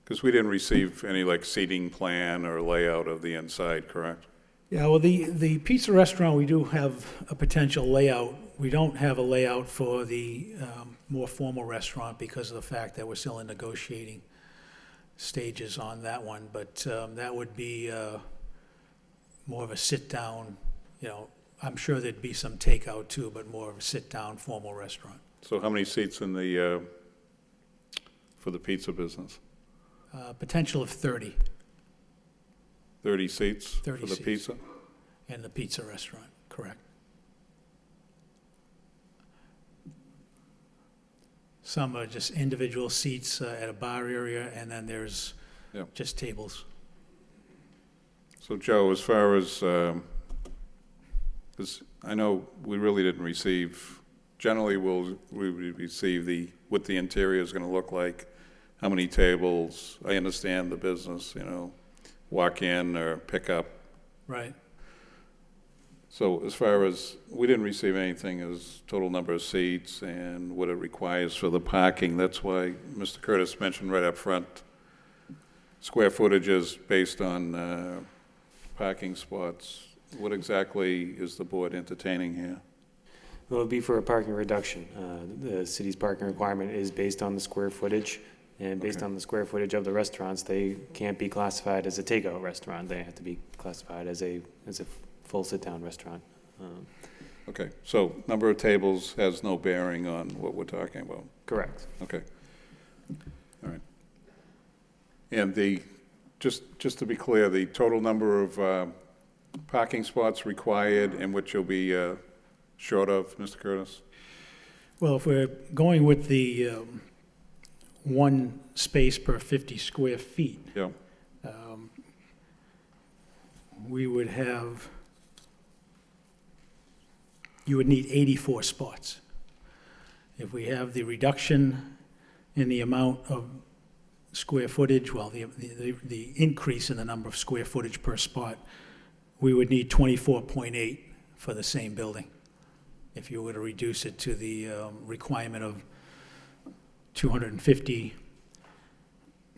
because we didn't receive any like seating plan or layout of the inside, correct? Yeah, well, the pizza restaurant, we do have a potential layout. We don't have a layout for the more formal restaurant because of the fact that we're still in negotiating stages on that one, but that would be more of a sit-down, I'm sure there'd be some takeout too, but more of a sit-down formal restaurant. So how many seats in for the pizza business? Potential of 30. 30 seats 30 for the seats. pizza? In the pizza restaurant, correct. Some are just individual seats at a bar area, and then there's Yep. just tables. So Joe, as far as, because I know we really didn't receive, generally we receive what the interior is going to look like, how many tables. I understand the business, walk in or pick up. Right. So as far as, we didn't receive anything as total number of seats and what it requires for the parking. That's why Mr. Curtis mentioned right up front, square footage is based on parking spots. What exactly is the board entertaining here? Well, it would be for a parking reduction. The city's parking requirement is based on the square footage, and based on the square footage of the restaurants, they can't be classified as a takeout restaurant. They have to be classified as a full sit-down restaurant. Okay, so number of tables has no bearing on what we're talking about? Correct. Okay. All right. And just to be clear, the total number of parking spots required and which you'll be short of, Mr. Curtis? Well, if we're going with one space per 50 square feet, Yeah, we would have, you would need 84 spots. If we have the reduction in the amount of square footage, well, the increase in the number of square footage per spot, we would need 24.8 for the same building. If you were to reduce it to the requirement of 250,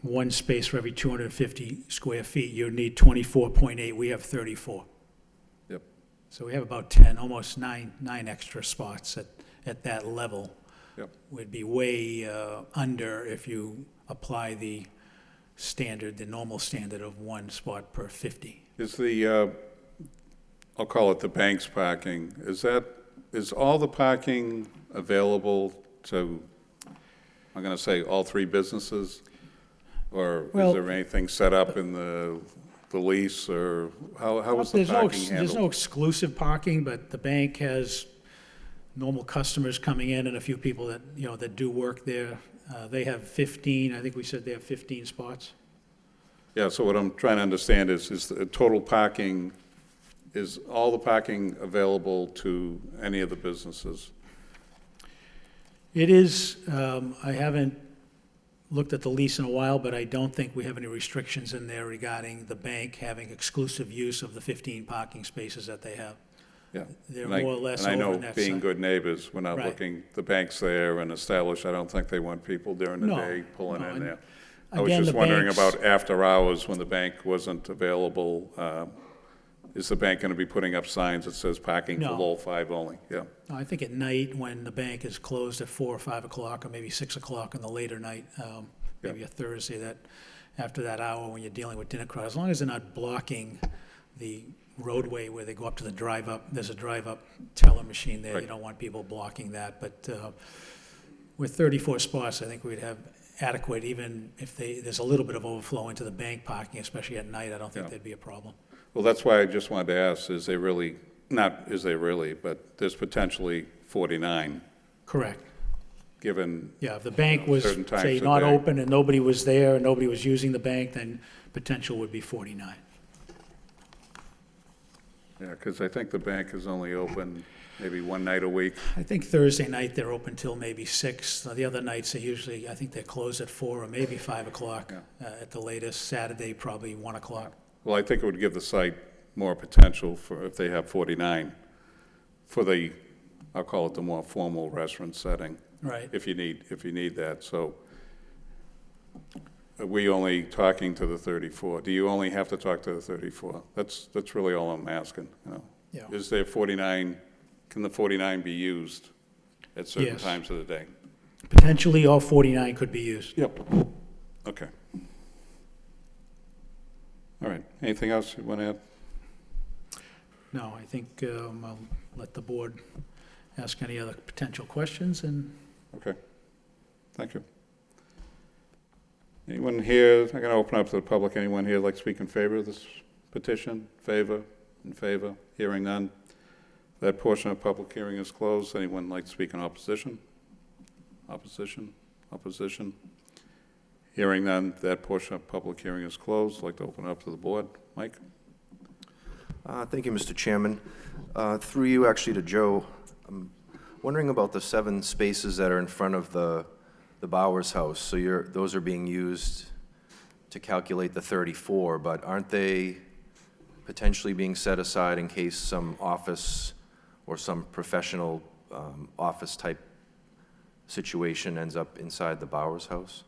one space for every 250 square feet, you'd need 24.8. We have 34. yep, So we have about 10, almost nine extra spots at that level. yep. Would be way under if you apply the standard, the normal standard of one spot per 50. Is the, I'll call it the bank's parking, is all the parking available to, I'm going to say, all three businesses? Or is Well- there anything set up in the lease, or how is the There's parking no handled? exclusive parking, but the bank has normal customers coming in and a few people that, that do work there. They have 15, I think we said they have 15 spots. Yeah, so what I'm trying to understand is the total parking, is all the parking available to any of the businesses? It is, I haven't looked at the lease in a while, but I don't think we have any restrictions in there regarding the bank having exclusive use of the 15 parking spaces that they have. Yeah. They're And I- more or less And I over know, on that being side. good neighbors, we're not Right. looking, the bank's there and established, I don't think they want people during the No, day pulling no, in and there. I was again, just the wondering banks- about after hours, when the bank wasn't available, is the bank going to be putting up signs that says parking for No. Lowell 5 only? Yeah, No, I think at night, when the bank is closed at 4 or 5 o'clock, or maybe 6 o'clock in the later night, maybe a Thursday, that after that hour when you're dealing with dinner crowd, as long as they're not blocking the roadway where they go up to the drive-up, there's a drive-up teller machine there, you Right. don't want people blocking that, but with 34 spots, I think we'd have adequate, even if there's a little bit of overflow into the bank parking, especially at night, I don't think Yeah. there'd be a problem. well, that's why I just wanted to ask, is there really, not is there really, but there's potentially 49, Correct. given, Yeah, if the bank was, certain times say, of not day. open and nobody was there, and nobody was using the bank, then potential would be 49. yeah, because I think the bank is only open maybe one night a week. I think Thursday night, they're open till maybe 6. The other nights, they usually, I think they're closed at 4 or maybe 5 o'clock at the latest. Saturday, probably 1 o'clock. Well, I think it would give the site more potential for, if they have 49, for the, I'll call it the more formal restaurant setting, Right. if you need that. So are we only talking to the 34? Do you only have to talk to the 34? That's really all I'm asking, you know? Yeah. Is there 49, can the 49 be used at certain Yes. times of the day? Potentially, all 49 could be used. Yep. Okay. All right. Anything else you want to add? No, I think I'll let the board ask any other potential questions, and Okay. Thank you. Anyone here, I'm going to open up to the public. Anyone here like to speak in favor of this petition? Favor? In favor? Hearing none. That portion of public hearing is closed. Anyone like to speak in opposition? Opposition? Opposition? Hearing none. That portion of public hearing is closed. I'd like to open it up to the board. Mike? Thank you, Mr. Chairman. Through you, actually, to Joe, I'm wondering about the 7 spaces that are in front of the Bowers house. So those are being used to calculate the 34, but aren't they potentially being set aside in case some office or some professional office-type situation ends up inside the Bowers house?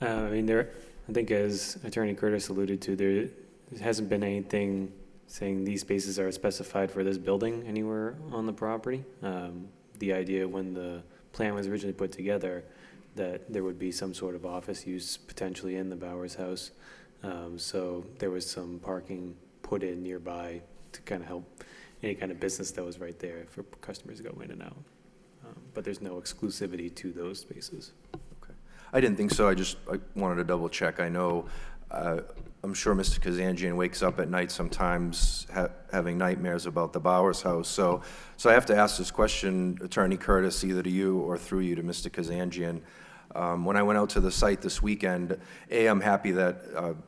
I mean, I think as Attorney Curtis alluded to, there hasn't been anything saying these spaces are specified for this building anywhere on the property. The idea when the plan was originally put together that there would be some sort of office use potentially in the Bowers house. So there was some parking put in nearby to kind of help any kind of business that was right there for customers to go in and out. But there's no exclusivity to those spaces. I didn't think so. I wanted to double check. I know, I'm sure Mr. Kazanjian wakes up at night sometimes having nightmares about the Bowers house. So I have to ask this question, Attorney Curtis, either to you or through you to Mr. Kazanjian. When I went out to the site this weekend, I'm happy that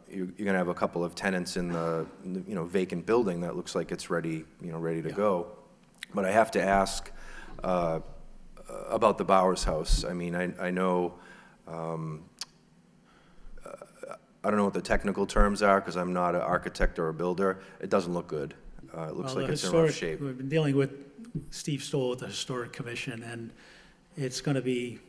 you're going to have a couple of tenants in the vacant building that looks like it's ready to go. But I have to ask about the Bowers house. I mean, I know, I don't know what the technical terms are because I'm not an architect or a builder. It doesn't look good. It looks Well, like the it's in rough historic- shape. We've been dealing with Steve Stoll at the Historic Commission, and it's going to be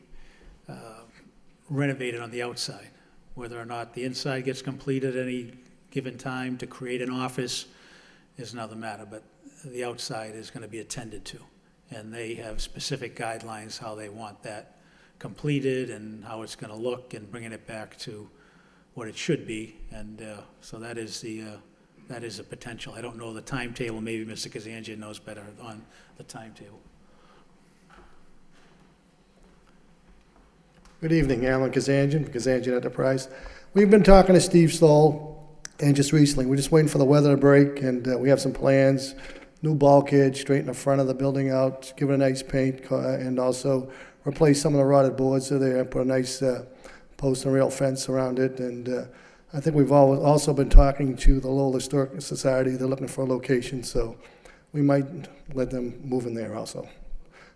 renovated on the outside. Whether or not the inside gets completed at any given time to create an office is another matter, but the outside is going to be attended to. And they have specific guidelines how they want that completed and how it's going to look and bringing it back to what it should be. And so that is a potential. I don't know the timetable. Maybe Mr. Kazanjian knows better on the timetable. Good evening, Alan Kazanjian, Kazanjian Enterprise. We've been talking to Steve Stoll, and just recently, we're just waiting for the weather to break, and we have some plans, new bulkhead, straighten the front of the building out, give it a nice paint, and also replace some of the rotted boards so there, put a nice post and rail fence around it, and I think we've also been talking to the Lowell Historic Society. They're looking for a location, so we might let them move in there also.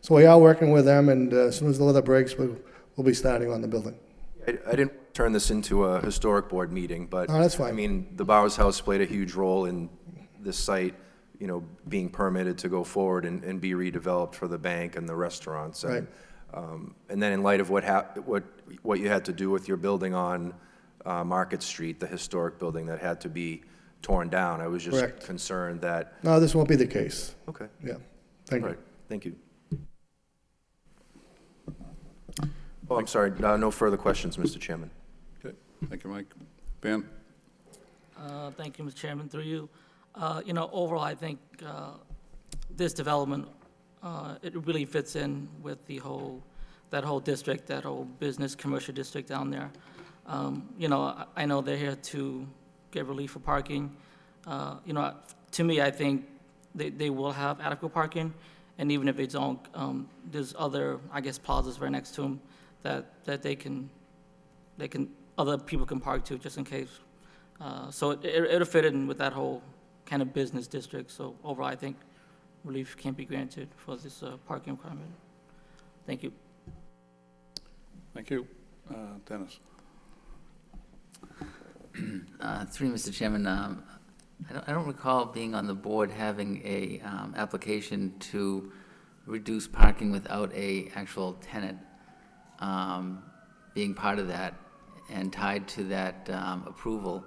So we are working with them, and as soon as the weather breaks, we'll be starting on the building. I didn't turn this into a historic board meeting, but No, that's fine. I mean, the Bowers House played a huge role in this site, being permitted to go forward and be redeveloped for the bank and the restaurants. Right. And then in light of what you had to do with your building on Market Street, the historic building that had to be torn down, I was just Correct. concerned that. No, this won't be the case. Okay. Yeah, thank All you. right. Thank you. Oh, I'm sorry. No further questions, Mr. Chairman. Okay, thank you, Mike. Ben? Thank you, Mr. Chairman, through you. Overall, I think this development, it really fits in with that whole district, that whole business, commercial district down there. I know they're here to get relief for parking. To me, I think they will have adequate parking, and even if they don't, there's other, I guess, plazas right next to them that other people can park to just in case. So it'll fit in with that whole kind of business district. So overall, I think relief can be granted for this parking requirement. Thank you. Thank you. Dennis? Through you, Mr. Chairman, I don't recall being on the board having a application to reduce parking without a actual tenant being part of that and tied to that approval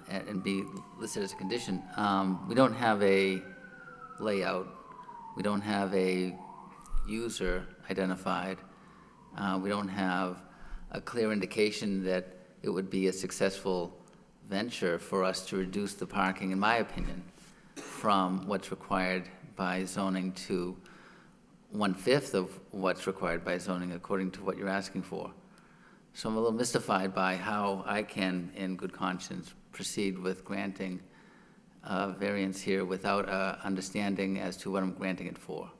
and be listed as a condition. We don't have a layout. We don't have a user identified. We don't have a clear indication that it would be a successful venture for us to reduce the parking, in my opinion, from what's required by zoning to 1/5 of what's required by zoning according to what you're asking for. So I'm a little mystified by how I can, in good conscience, proceed with granting variance here without understanding as to what I'm granting it for.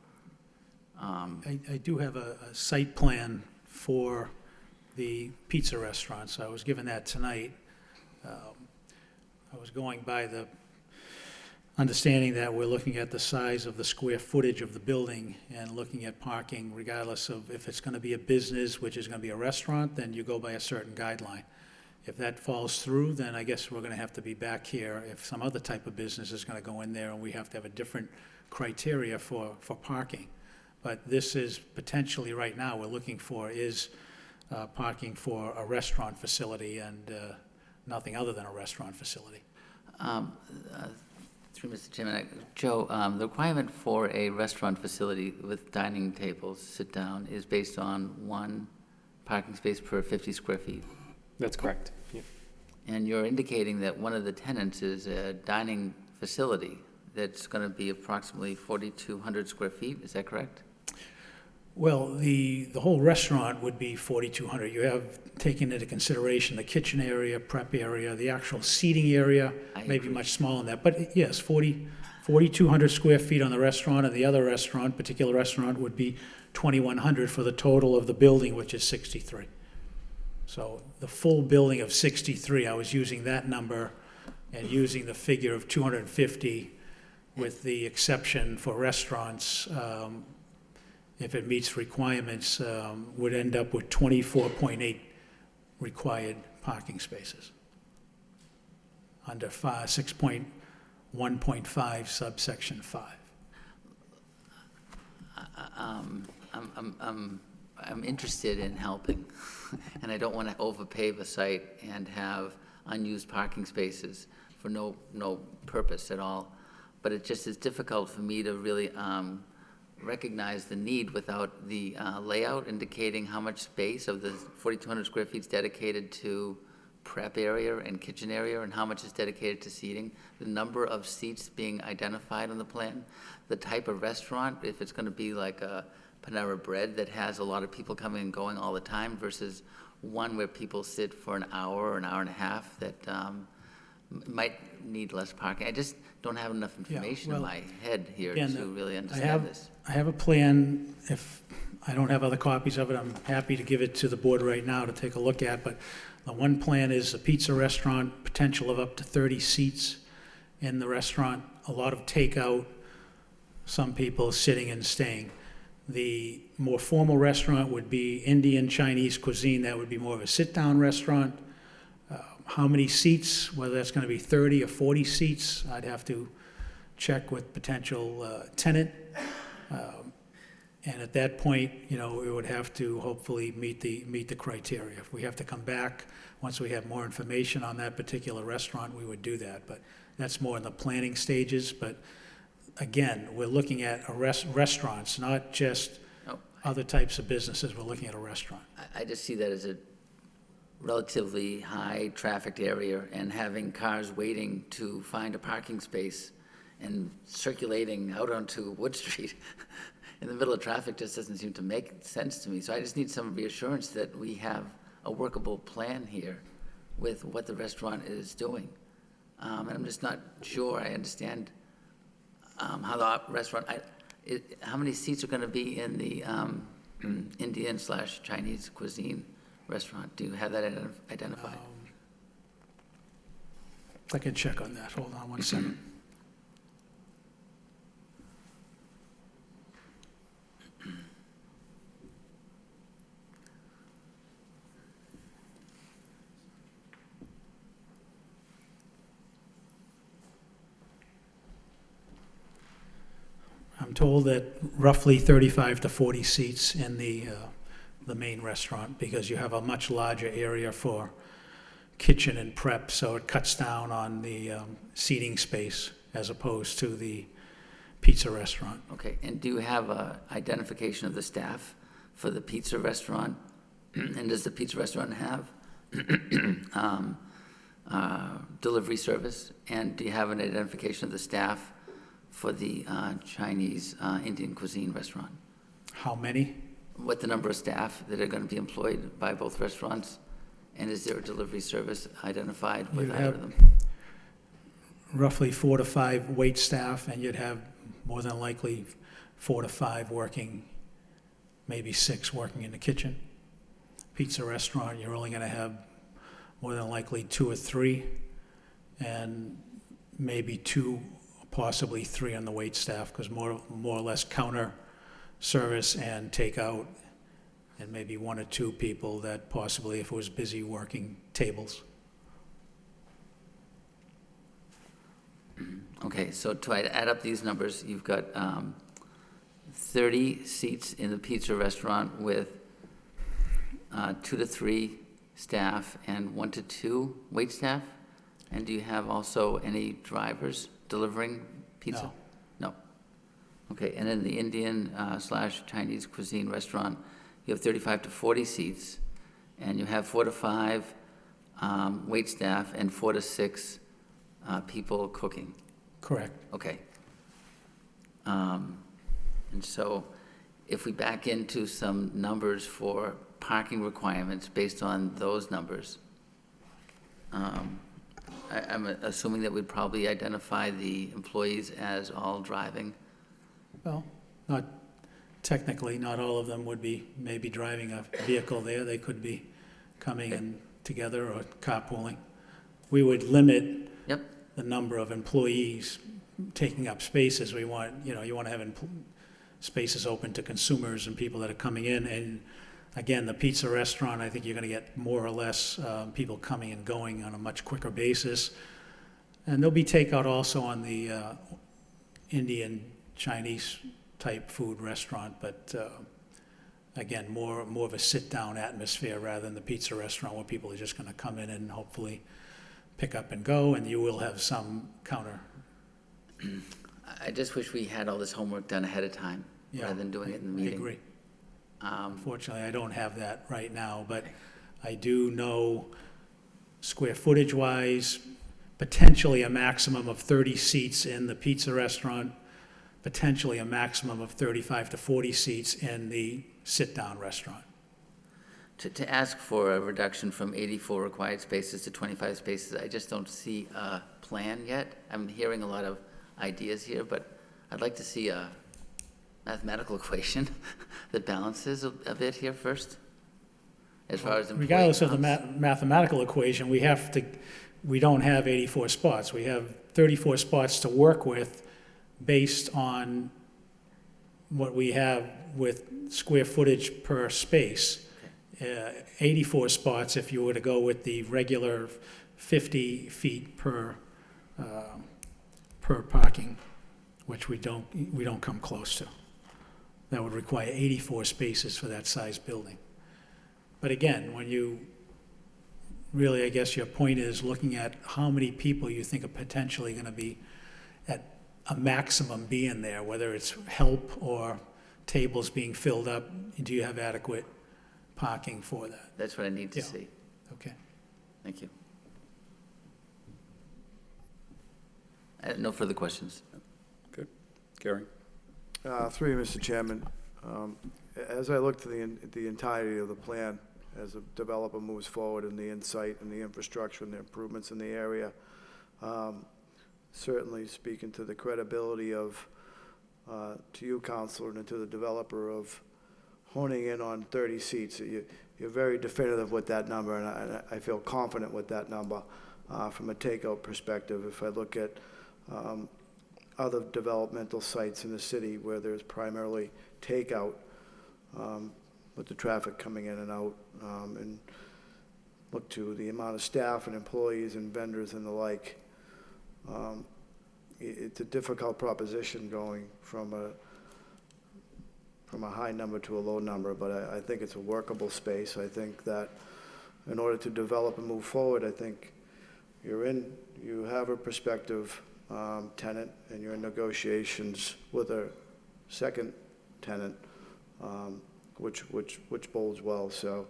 I do have a site plan for the pizza restaurant, so I was given that tonight. I was going by the understanding that we're looking at the size of the square footage of the building and looking at parking regardless of if it's going to be a business, which is going to be a restaurant, then you go by a certain guideline. If that falls through, then I guess we're going to have to be back here if some other type of business is going to go in there and we have to have a different criteria for parking. But this is potentially, right now, we're looking for is parking for a restaurant facility and nothing other than a restaurant facility. Through Mr. Chairman, Joe, the requirement for a restaurant facility with dining tables, sit down, is based on one parking space per 50 square feet. That's correct. Yeah. And you're indicating that one of the tenants is a dining facility that's going to be approximately 4,200 square feet, is that correct? Well, the whole restaurant would be 4,200. You have taken into consideration the kitchen area, prep area, the actual seating area I may be agree. much smaller than that. But yes, 40, 4,200 square feet on the restaurant, and the other restaurant, particular restaurant, would be 2,100 for the total of the building, which is 63. So the full building of 63, I was using that number and using the figure of 250 with the exception for restaurants, if it meets requirements, would end up with 24.8 required parking spaces under 6.1.5 subsection 5. I'm interested in helping, and I don't want to overpave a site and have unused parking spaces for no purpose at all. But it just is difficult for me to really recognize the need without the layout indicating how much space of the 4,200 square feet is dedicated to prep area and kitchen area, and how much is dedicated to seating, the number of seats being identified on the plan, the type of restaurant, if it's going to be like a Panera Bread that has a lot of people coming and going all the time versus one where people sit for an hour or an hour and a half that might need less parking. I just don't have enough information in well, my head here again, to really I understand have, this. I have a plan. If I don't have other copies of it, I'm happy to give it to the board right now to take a look at. But the one plan is a pizza restaurant, potential of up to 30 seats in the restaurant, a lot of takeout, some people sitting and staying. The more formal restaurant would be Indian Chinese cuisine. That would be more of a sit-down restaurant. How many seats, whether that's going to be 30 or 40 seats, I'd have to check with potential tenant. And at that point, you know, we would have to hopefully meet the criteria. If we have to come back, once we have more information on that particular restaurant, we would do that. But that's more in the planning stages. But again, we're looking at restaurants, not just other types of businesses. We're looking at a restaurant. I just see that as a relatively high trafficked area, and having cars waiting to find a parking space and circulating out onto Wood Street in the middle of traffic just doesn't seem to make sense to me. So I just need some reassurance that we have a workable plan here with what the restaurant is doing. And I'm just not sure I understand how the restaurant, how many seats are going to be in the Indian/Chinese cuisine restaurant? Do you have that identified? I can check on that. Hold on one second. I'm told that roughly 35 to 40 seats in the main restaurant, because you have a much larger area for kitchen and prep, so it cuts down on the seating space as opposed to the pizza restaurant. Okay, and do you have a identification of the staff for the pizza restaurant? And does the pizza restaurant have delivery service? And do you have an identification of the staff for the Chinese Indian cuisine restaurant? How many? What the number of staff that are going to be employed by both restaurants? And is there a delivery service identified with You either have of them? roughly 4 to 5 wait staff, and you'd have more than likely 4 to 5 working, maybe 6 working in the kitchen. Pizza restaurant, you're only going to have more than likely 2 or 3, and maybe 2, possibly 3 on the wait staff, because more or less counter service and takeout, and maybe 1 or 2 people that possibly, if it was busy, working tables. Okay, so to add up these numbers, you've got 30 seats in the pizza restaurant with 2 to 3 staff and 1 to 2 wait staff? And do you have also any drivers delivering pizza? No. Okay, and in the Indian/Chinese cuisine restaurant, you have 35 to 40 seats, and you have 4 to 5 wait staff and 4 to 6 people cooking. Correct. Okay. And so if we back into some numbers for parking requirements based on those numbers, I'm assuming that we'd probably identify the employees as all driving. Well, not technically, not all of them would be maybe driving a vehicle there. They could be coming in together or carpooling. We would limit Yep, the number of employees taking up spaces. We want, you know, you want to have spaces open to consumers and people that are coming in. And again, the pizza restaurant, I think you're going to get more or less people coming and going on a much quicker basis. And there'll be takeout also on the Indian, Chinese type food restaurant, but again, more of a sit-down atmosphere rather than the pizza restaurant where people are just going to come in and hopefully pick up and go, and you will have some counter. I just wish we had all this homework done ahead of time, Yeah, rather than doing it in the I meeting. agree. Unfortunately, I don't have that right now, but I do know square footage-wise, potentially a maximum of 30 seats in the pizza restaurant, potentially a maximum of 35 to 40 seats in the sit-down restaurant. To ask for a reduction from 84 required spaces to 25 spaces, I just don't see a plan yet. I'm hearing a lot of ideas here, but I'd like to see a mathematical equation that balances a bit here first, as far as employee Regardless of the counts. mathematical equation, we don't have 84 spots. We have 34 spots to work with based on what we have with square footage per space. 84 spots if you were to go with the regular 50 feet per parking, which we don't come close to. That would require 84 spaces for that size building. But again, when you really, I guess your point is looking at how many people you think are potentially going to be at a maximum being there, whether it's help or tables being filled up, do you have adequate parking for that? That's what I need to Yeah. see. Okay. Thank you. I have no further questions. Good. Gary? Through you, Mr. Chairman, as I look to the entirety of the plan, as a developer moves forward in the insight and the infrastructure and the improvements in the area, certainly speaking to the credibility of, to you, Counselor, and to the developer of honing in on 30 seats. You're very definitive with that number, and I feel confident with that number from a takeout perspective. If I look at other developmental sites in the city where there's primarily takeout, with the traffic coming in and out, and look to the amount of staff and employees and vendors and the like, it's a difficult proposition going from a high number to a low number, but I think it's a workable space. I think that in order to develop and move forward, I think you have a prospective tenant, and you're in negotiations with a second tenant, which bodes well. So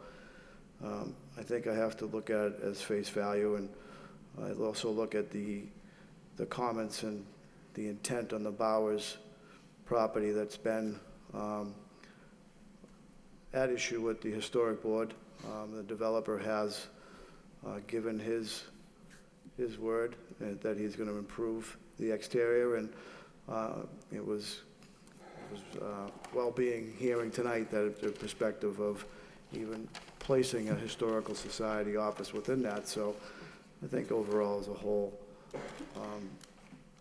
I think I have to look at it as face value, and I also look at the comments and the intent on the Bowers property that's been at issue with the historic board. The developer has given his word that he's going to improve the exterior, and it was well-being hearing tonight that the perspective of even placing a historical society office within that. So I think overall as a whole,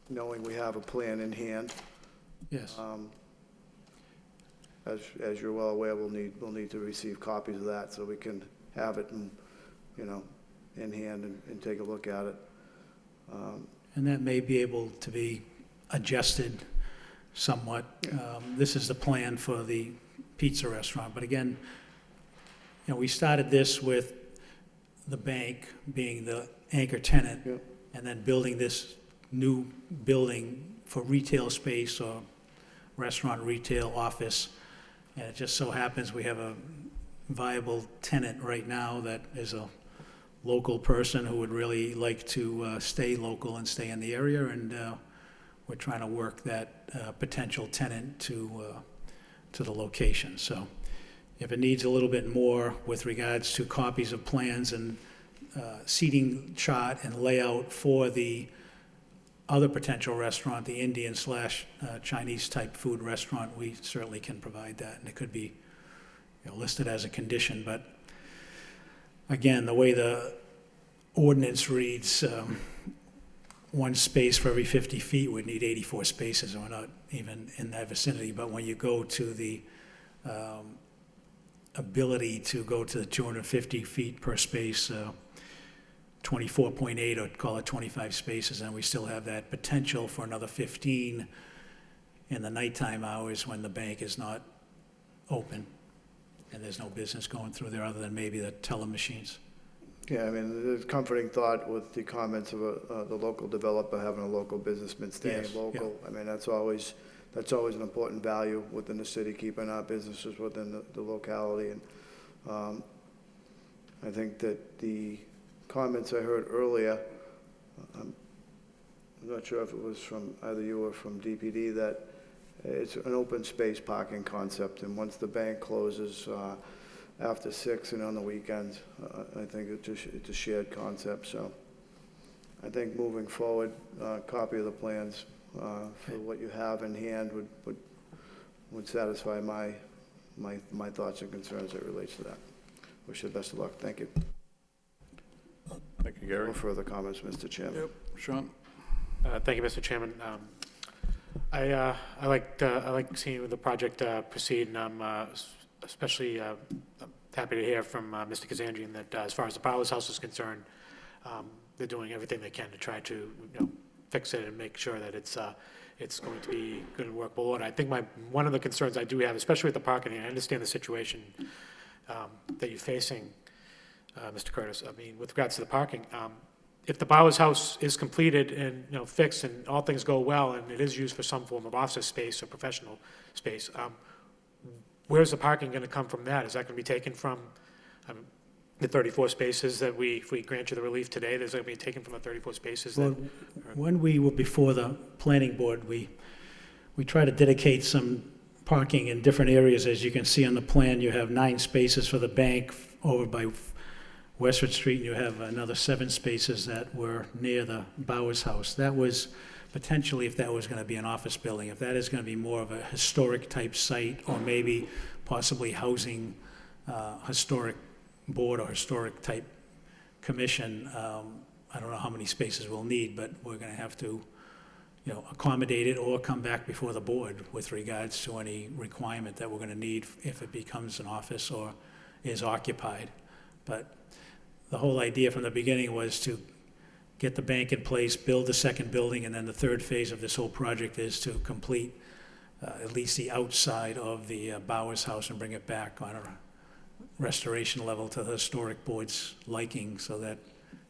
knowing we have a plan in hand, Yes. as you're well aware, we'll need to receive copies of that so we can have it in hand and take a look at it. And that may be able to be adjusted somewhat. This is the plan for the pizza restaurant, but again, we started this with the bank being the anchor tenant, Yep. and then building this new building for retail space or restaurant, retail, office. And it just so happens we have a viable tenant right now that is a local person who would really like to stay local and stay in the area, and we're trying to work that potential tenant to the location. So if it needs a little bit more with regards to copies of plans and seating chart and layout for the other potential restaurant, the Indian slash Chinese type food restaurant, we certainly can provide that, and it could be, listed as a condition. But again, the way the ordinance reads, one space for every 50 feet would need 84 spaces, and we're not even in that vicinity. But when you go to the ability to go to the 250 feet per space, 24.8, or call it 25 spaces, and we still have that potential for another 15 in the nighttime hours when the bank is not open and there's no business going through there other than maybe the teller machines. Yeah, I mean, there's comforting thought with the comments of the local developer having a local businessman staying Yes, local. I mean, that's always an important value within the city, keeping our businesses within the locality. And I think that the comments I heard earlier, I'm not sure if it was from either you or from DPD, that it's an open space parking concept, and once the bank closes after 6 and on the weekends, I think it's a shared concept. So I think moving forward, copy of the plans for what you have in hand would satisfy my thoughts and concerns that relates to that. Wish you the best of luck. Thank you. Thank you, Gary. No further comments, Mr. Chairman. Yep, Sean? Thank you, Mr. Chairman. I like seeing the project proceed, and I'm especially happy to hear from Mr. Kazandrian that as far as the Powers House is concerned, they're doing everything they can to try to fix it and make sure that it's going to be good and workable order. I think one of the concerns I do have, especially with the parking, and I understand the situation that you're facing, Mr. Curtis. I mean, with regards to the parking, if the Bowers House is completed and fixed and all things go well and it is used for some form of office space or professional space, where's the parking going to come from that? Is that going to be taken from the 34 spaces that if we grant you the relief today, there's going to be taken from the 34 spaces? Well, when we were before the planning board, we try to dedicate some parking in different areas. As you can see on the plan, you have 9 spaces for the bank over by Westford Street, and you have another 7 spaces that were near the Bowers House. That was potentially, if that was going to be an office building, if that is going to be more of a historic type site, or maybe possibly housing historic board or historic type commission. I don't know how many spaces we'll need, but we're going to have to accommodate it or come back before the board with regards to any requirement that we're going to need if it becomes an office or is occupied. But the whole idea from the beginning was to get the bank in place, build the second building, and then the third phase of this whole project is to complete at least the outside of the Bowers House and bring it back on a restoration level to the historic board's liking, so that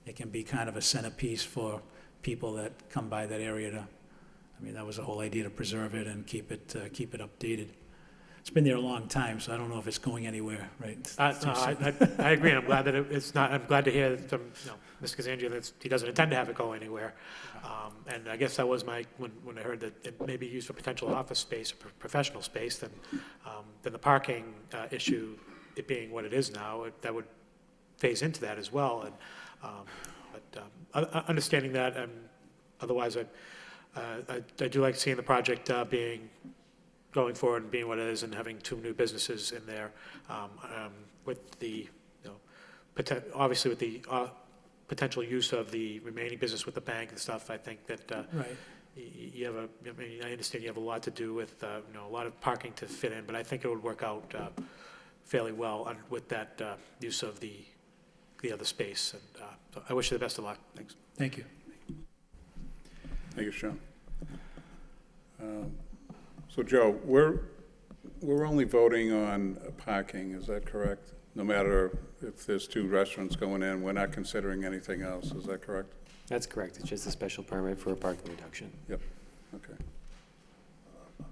it can be kind of a centerpiece for people that come by that area that was the whole idea, to preserve it and keep it updated. It's been there a long time, so I don't know if it's going anywhere, right? I agree. I'm glad that it's not. I'm glad to hear from Mr. Kazandrian that he doesn't intend to have it go anywhere. And I guess that was when I heard that it may be used for potential office space or professional space. Then the parking issue, it being what it is now, that would phase into that as well. And understanding that, and otherwise, I do like seeing the project going forward and being what it is, and having 2 new businesses in there, with the, obviously with the potential use of the remaining business with the bank and stuff. I think that Right. you have I understand you have a lot to do with a lot of parking to fit in, but I think it would work out fairly well with that use of the other space. And so I wish you the best of luck. Thanks. Thank you. Thank you, Sean. So, Joe, we're only voting on parking, is that correct? No matter if there's 2 restaurants going in, we're not considering anything else, is that correct? That's correct. It's just a special permit for a parking reduction. Yep, okay.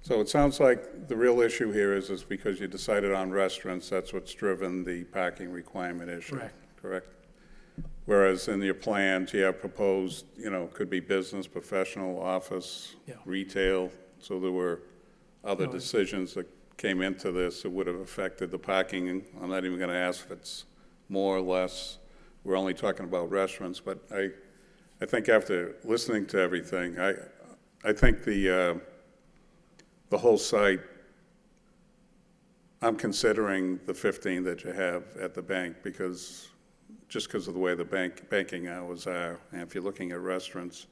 So it sounds like the real issue here is because you decided on restaurants, that's what's driven the parking requirement issue. Correct? Whereas in your plans, you have proposed, could be business, professional, office, retail, so there were other decisions that came into this that would have affected the parking. I'm not even going to ask if it's more or less we're only talking about restaurants, but I think after listening to everything, I think the whole site, I'm considering the 15 that you have at the bank just because of the way the banking hours are. And if you're looking at restaurants,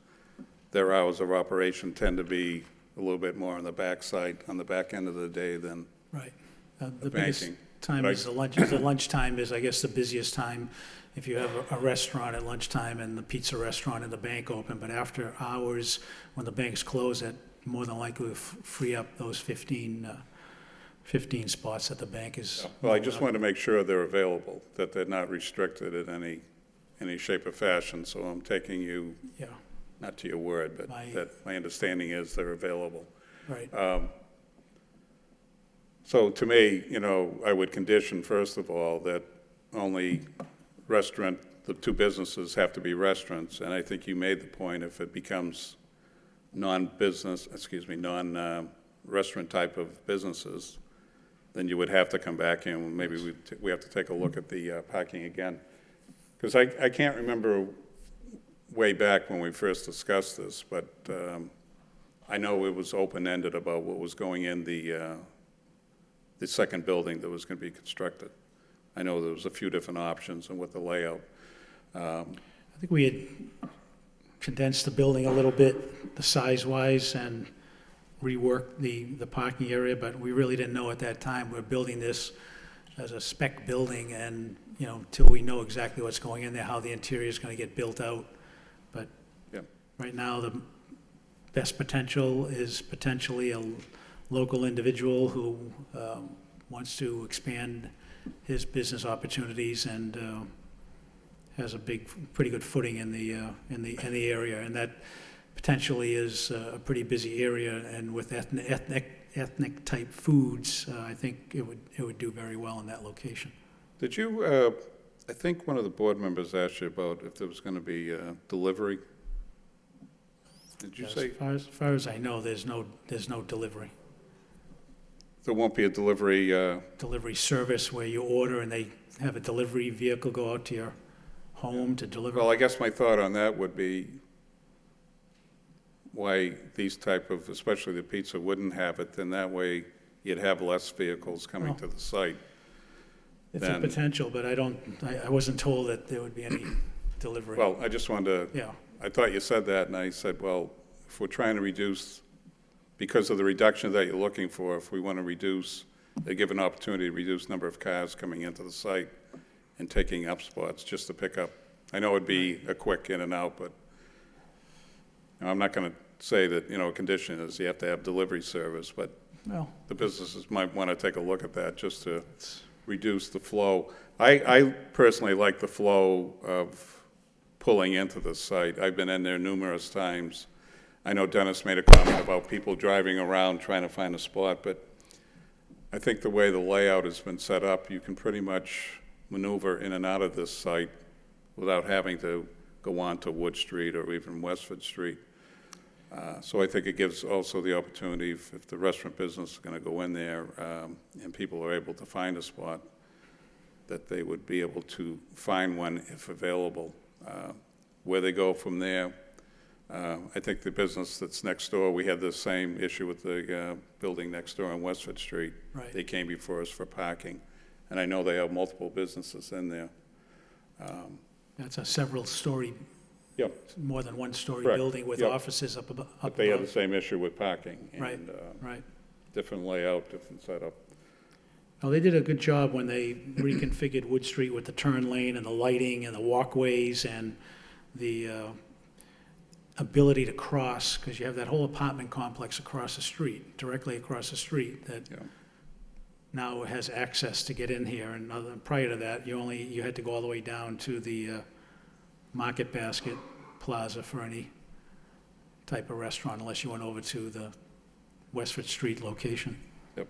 their hours of operation tend to be a little bit more on the backside, on the back end of the day than Right. the The biggest banking. time But is the lunch, the lunchtime is, I guess, the busiest time. If you have a restaurant at lunchtime and the pizza restaurant and the bank open, but after hours, when the banks close, that more than likely will free up those 15 spots that the bank is. Well, I just wanted to make sure they're available, that they're not restricted in any shape or fashion, so I'm taking you, Yeah, not to your word, but My- that my understanding is they're available. right. So to me, I would condition, first of all, that only the two businesses have to be restaurants, and I think you made the point, if it becomes non-restaurant type of businesses, then you would have to come back in, maybe we have to take a look at the parking again. Because I can't remember way back when we first discussed this, but I know it was open-ended about what was going in the second building that was going to be constructed. I know there was a few different options and with the layout. I think we had condensed the building a little bit, the size-wise, and reworked the parking area, but we really didn't know at that time. We're building this as a spec building, and, till we know exactly what's going in there, how the interior is going to get built out. But Yeah. right now, the best potential is potentially a local individual who wants to expand his business opportunities and has a pretty good footing in the area, and that potentially is a pretty busy area. And with ethnic type foods, I think it would do very well in that location. Did you, I think one of the board members asked you about if there was going to be delivery. Did you say As far as I know, there's no delivery there won't be a delivery? delivery service where you order and they have a delivery vehicle go out to your home to deliver. Well, I guess my thought on that would be why these type of, especially the pizza, wouldn't have it, then that way you'd have less vehicles coming to the site. It's a then- potential, but I wasn't told that there would be any delivery. Well, I just wanted to, Yeah, I thought you said that, and I said, well, if we're trying to reduce, because of the reduction that you're looking for, if we want to reduce, they give an opportunity to reduce number of cars coming into the site and taking up spots just to pick up. I know it'd be a quick in and out, but I'm not going to say that, a condition is you have to have delivery service, but well, the businesses might want to take a look at that just to reduce the flow. I personally like the flow of pulling into the site. I've been in there numerous times. I know Dennis made a comment about people driving around trying to find a spot, but I think the way the layout has been set up, you can pretty much maneuver in and out of this site without having to go on to Wood Street or even Westford Street. So I think it gives also the opportunity, if the restaurant business is going to go in there and people are able to find a spot, that they would be able to find one if available. Where they go from there, I think the business that's next door, we had the same issue with the building next door on Westford Street. Right. They came before us for parking, and I know they have multiple businesses in there. that's a several-story, Yep, more than one-story Correct. building with Yep. offices up but they had the above. same issue with parking. Right, And right. different layout, different setup. Well, they did a good job when they reconfigured Wood Street with the turn lane and the lighting and the walkways and the ability to cross, because you have that whole apartment complex across the street, directly across the street, that Yeah. now has access to get in here. And prior to that, you had to go all the way down to the Market Basket Plaza for any type of restaurant, unless you went over to the Westford Street location. Yep.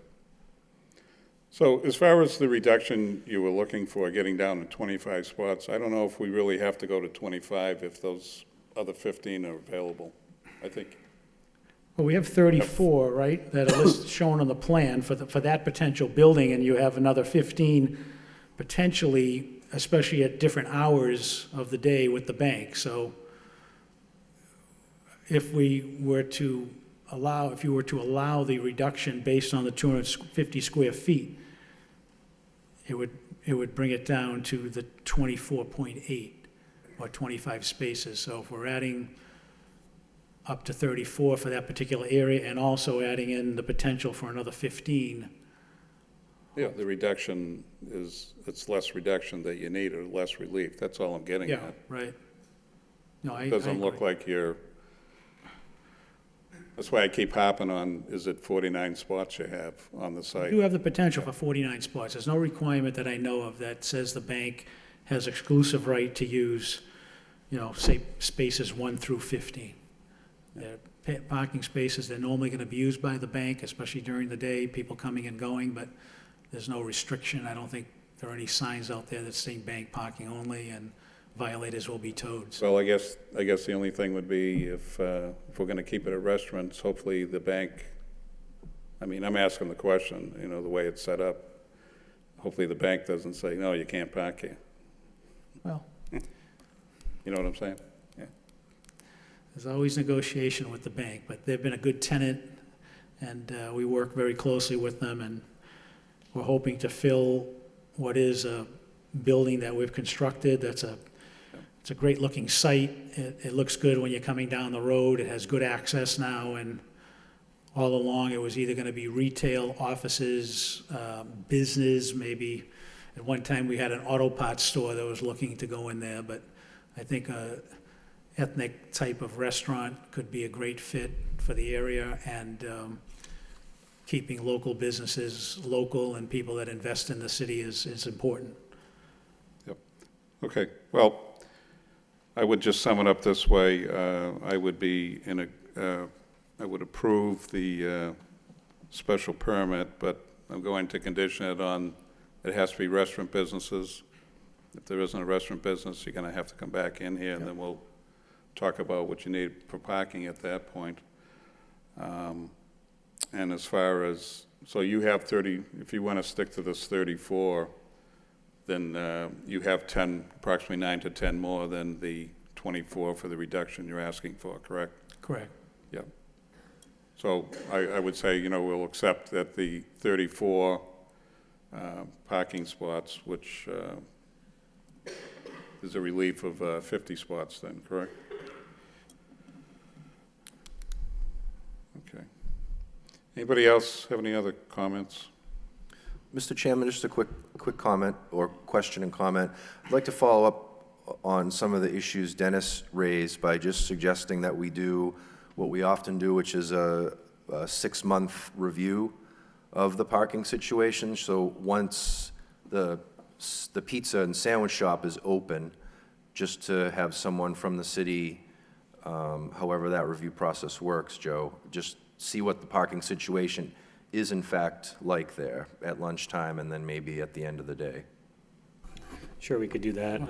So as far as the reduction you were looking for, getting down to 25 spots, I don't know if we really have to go to 25 if those other 15 are available. I think, Well, we have 34, right, that are shown on the plan for that potential building, and you have another 15 potentially especially at different hours of the day with the bank. So if you were to allow the reduction based on the 250 square feet, it would bring it down to the 24.8 or 25 spaces. So if we're adding up to 34 for that particular area and also adding in the potential for another 15. Yeah, the reduction it's less reduction that you need or less relief. That's all I'm getting Yeah, at. right. No, I It doesn't look agree. like that's why I keep hopping on, is it 49 spots you have on the You site? do have the potential for 49 spots. There's no requirement that I know of that says the bank has exclusive right to use, say, spaces 1 through 15. They're parking spaces, they're normally going to be used by the bank, especially during the day, people coming and going, but there's no restriction. I don't think there are any signs out there that say bank parking only, and violators will be towed. So Well, I guess the only thing would be if we're going to keep it at restaurants, hopefully the bank, I mean, I'm asking the question, the way it's set up. Hopefully the bank doesn't say, no, you can't park here. well, You know what I'm saying? Yeah. there's always negotiation with the bank, but they've been a good tenant, and we work very closely with them, and we're hoping to fill what is a building that we've constructed. It's a great-looking site. It looks good when you're coming down the road. It has good access now, and all along, it was either going to be retail, offices, business, maybe. At one time, we had an auto parts store that was looking to go in there, but I think a ethnic type of restaurant could be a great fit for the area, and keeping local businesses local and people that invest in the city is important. Yep. Okay. Well, I would just sum it up this way. I would approve the special permit, but I'm going to condition it on, it has to be restaurant businesses. If there isn't a restaurant business, you're going to have to come back in here, and then we'll talk about what you need for parking at that point. And as far as, so you have 30, if you want to stick to this 34, then you have 10, approximately 9 to 10 more than the 24 for the reduction you're asking for, correct? Correct. Yeah. So I would say, we'll accept that the 34 parking spots, which is a relief of 50 spots then, correct? Okay. Anybody else have any other comments? Mr. Chairman, just a quick comment or question and comment. I'd like to follow up on some of the issues Dennis raised by just suggesting that we do what we often do, which is a 6-month review of the parking situation. So once the pizza and sandwich shop is open, just to have someone from the city, however that review process works, Joe, just see what the parking situation is in fact like there at lunchtime and then maybe at the end of the day. Sure, we could do that.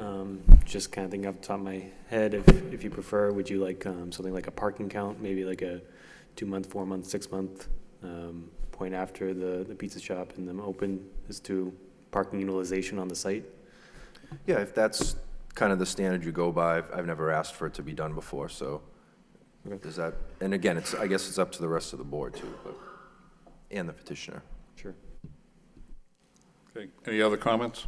Just kind of thinking off the top of my head, if you prefer, would you like something like a parking count, maybe like a 2-month, 4-month, 6-month point after the pizza shop and them open as to parking utilization on the site? Yeah, if that's kind of the standard you go by, I've never asked for it to be done before, so does that, and again, I guess it's up to the rest of the board too, and the petitioner. Sure. Okay. Any other comments?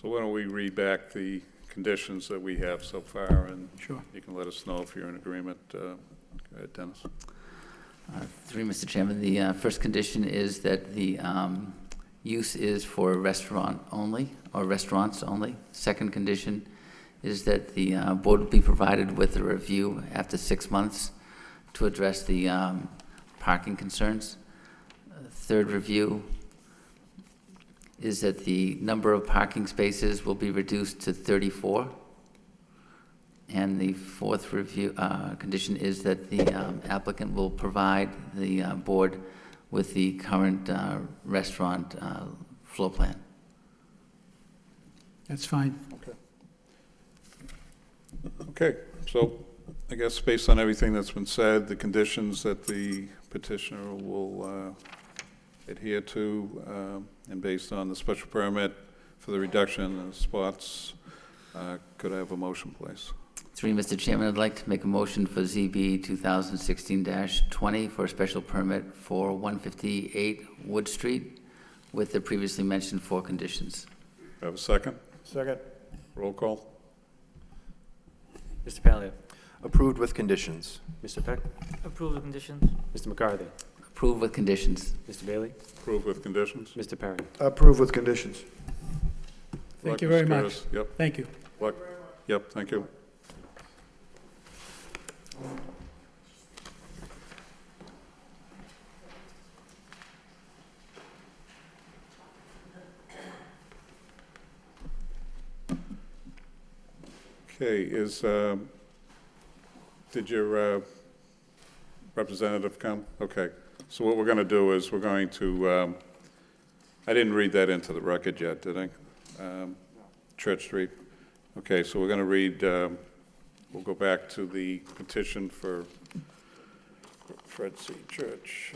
So why don't we read back the conditions that we have so far, and Sure. you can let us know if you're in agreement. Go ahead, Dennis. Through Mr. Chairman, the first condition is that the use is for restaurant only, or restaurants only. Second condition is that the board will be provided with a review after 6 months to address the parking concerns. Third review is that the number of parking spaces will be reduced to 34. And the fourth review condition is that the applicant will provide the board with the current restaurant floor plan. That's fine. Okay, so I guess based on everything that's been said, the conditions that the petitioner will adhere to, and based on the special permit for the reduction of spots, could I have a motion, please? Through Mr. Chairman, I'd like to make a motion for ZB 2016-20 for a special permit for 158 Wood Street with the previously mentioned 4 conditions. Have a second? Second. Roll call? Mr. Palio. Approved with conditions. Mr. Peck. Approve the conditions. Mr. McCarthy. Approved with conditions. Mr. Bailey. Approved with conditions? Mr. Perrin. Approved with conditions. Thank you Luck, very Mr. much. Curtis. Yep, Thank you. luck. Yep, thank you. Okay, did your representative come? Okay, so what we're going to do is we're going to, I didn't read that into the record yet, did I? Church Street. Okay, so we're going to read, we'll go back to the petition for Fred C. Church.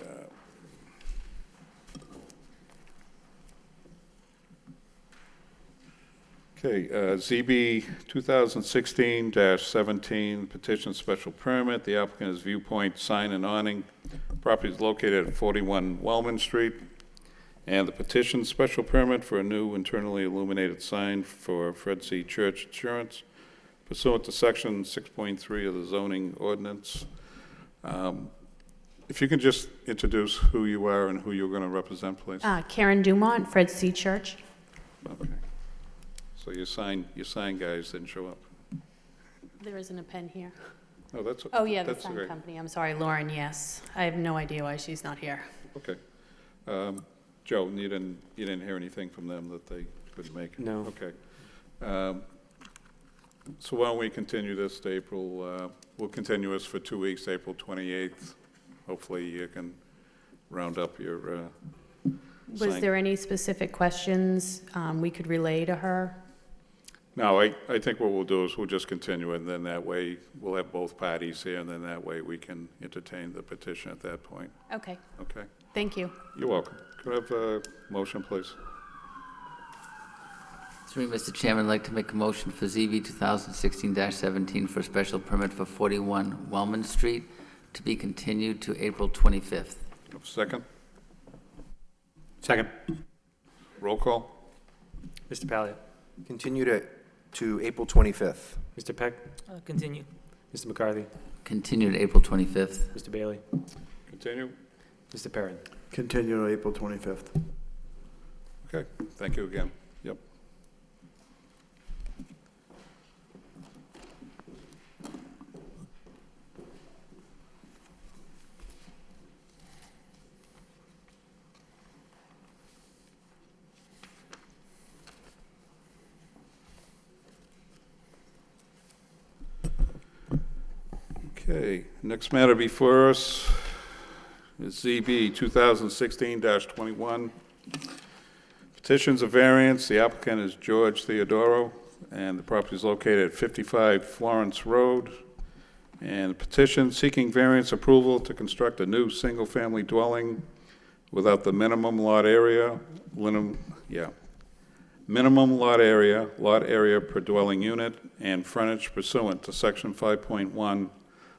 Okay, ZB 2016-17, petition special permit. The applicant is Viewpoint Sign and Awning. Property is located at 41 Wellman Street. And the petition special permit for a new internally illuminated sign for Fred C. Church Insurance pursuant to section 6.3 of the zoning ordinance. If you can just introduce who you are and who you're going to represent, please. Karen Dumont, Fred C. Church. Okay. So your sign guys didn't show up. There isn't a pen here. Oh, that's Oh, yeah, the that's sign great. company. I'm sorry, Lauren, yes. I have no idea why she's not here. Okay. Joe, you didn't hear anything from them that they couldn't make? No. Okay. So why don't we continue this to April, we'll continue this for 2 weeks, April 28th. Hopefully you can round up your Was sign. there any specific questions we could relay to her? No, I think what we'll do is we'll just continue, and then that way we'll have both parties here, and then that way we can entertain the petition at that point. Okay, Okay? thank you. You're welcome. Could I have a motion, please? Through Mr. Chairman, I'd like to make a motion for ZB 2016-17 for a special permit for 41 Wellman Street to be continued to April 25th. Second? Second. Roll call? Mr. Palio. Continue to April 25th. Mr. Peck. Continue. Mr. McCarthy. Continued April 25th. Mr. Bailey. Continue? Mr. Perrin. Continue on April 25th. Okay, thank you again. Yep. Okay, next matter before us is ZB 2016-21. Petitions of variance. The applicant is George Theodoro, and the property is located at 55 Florence Road. And petition seeking variance approval to construct a new single-family dwelling without the minimum lot area, minimum lot area per dwelling unit, and frontage pursuant to section 5.1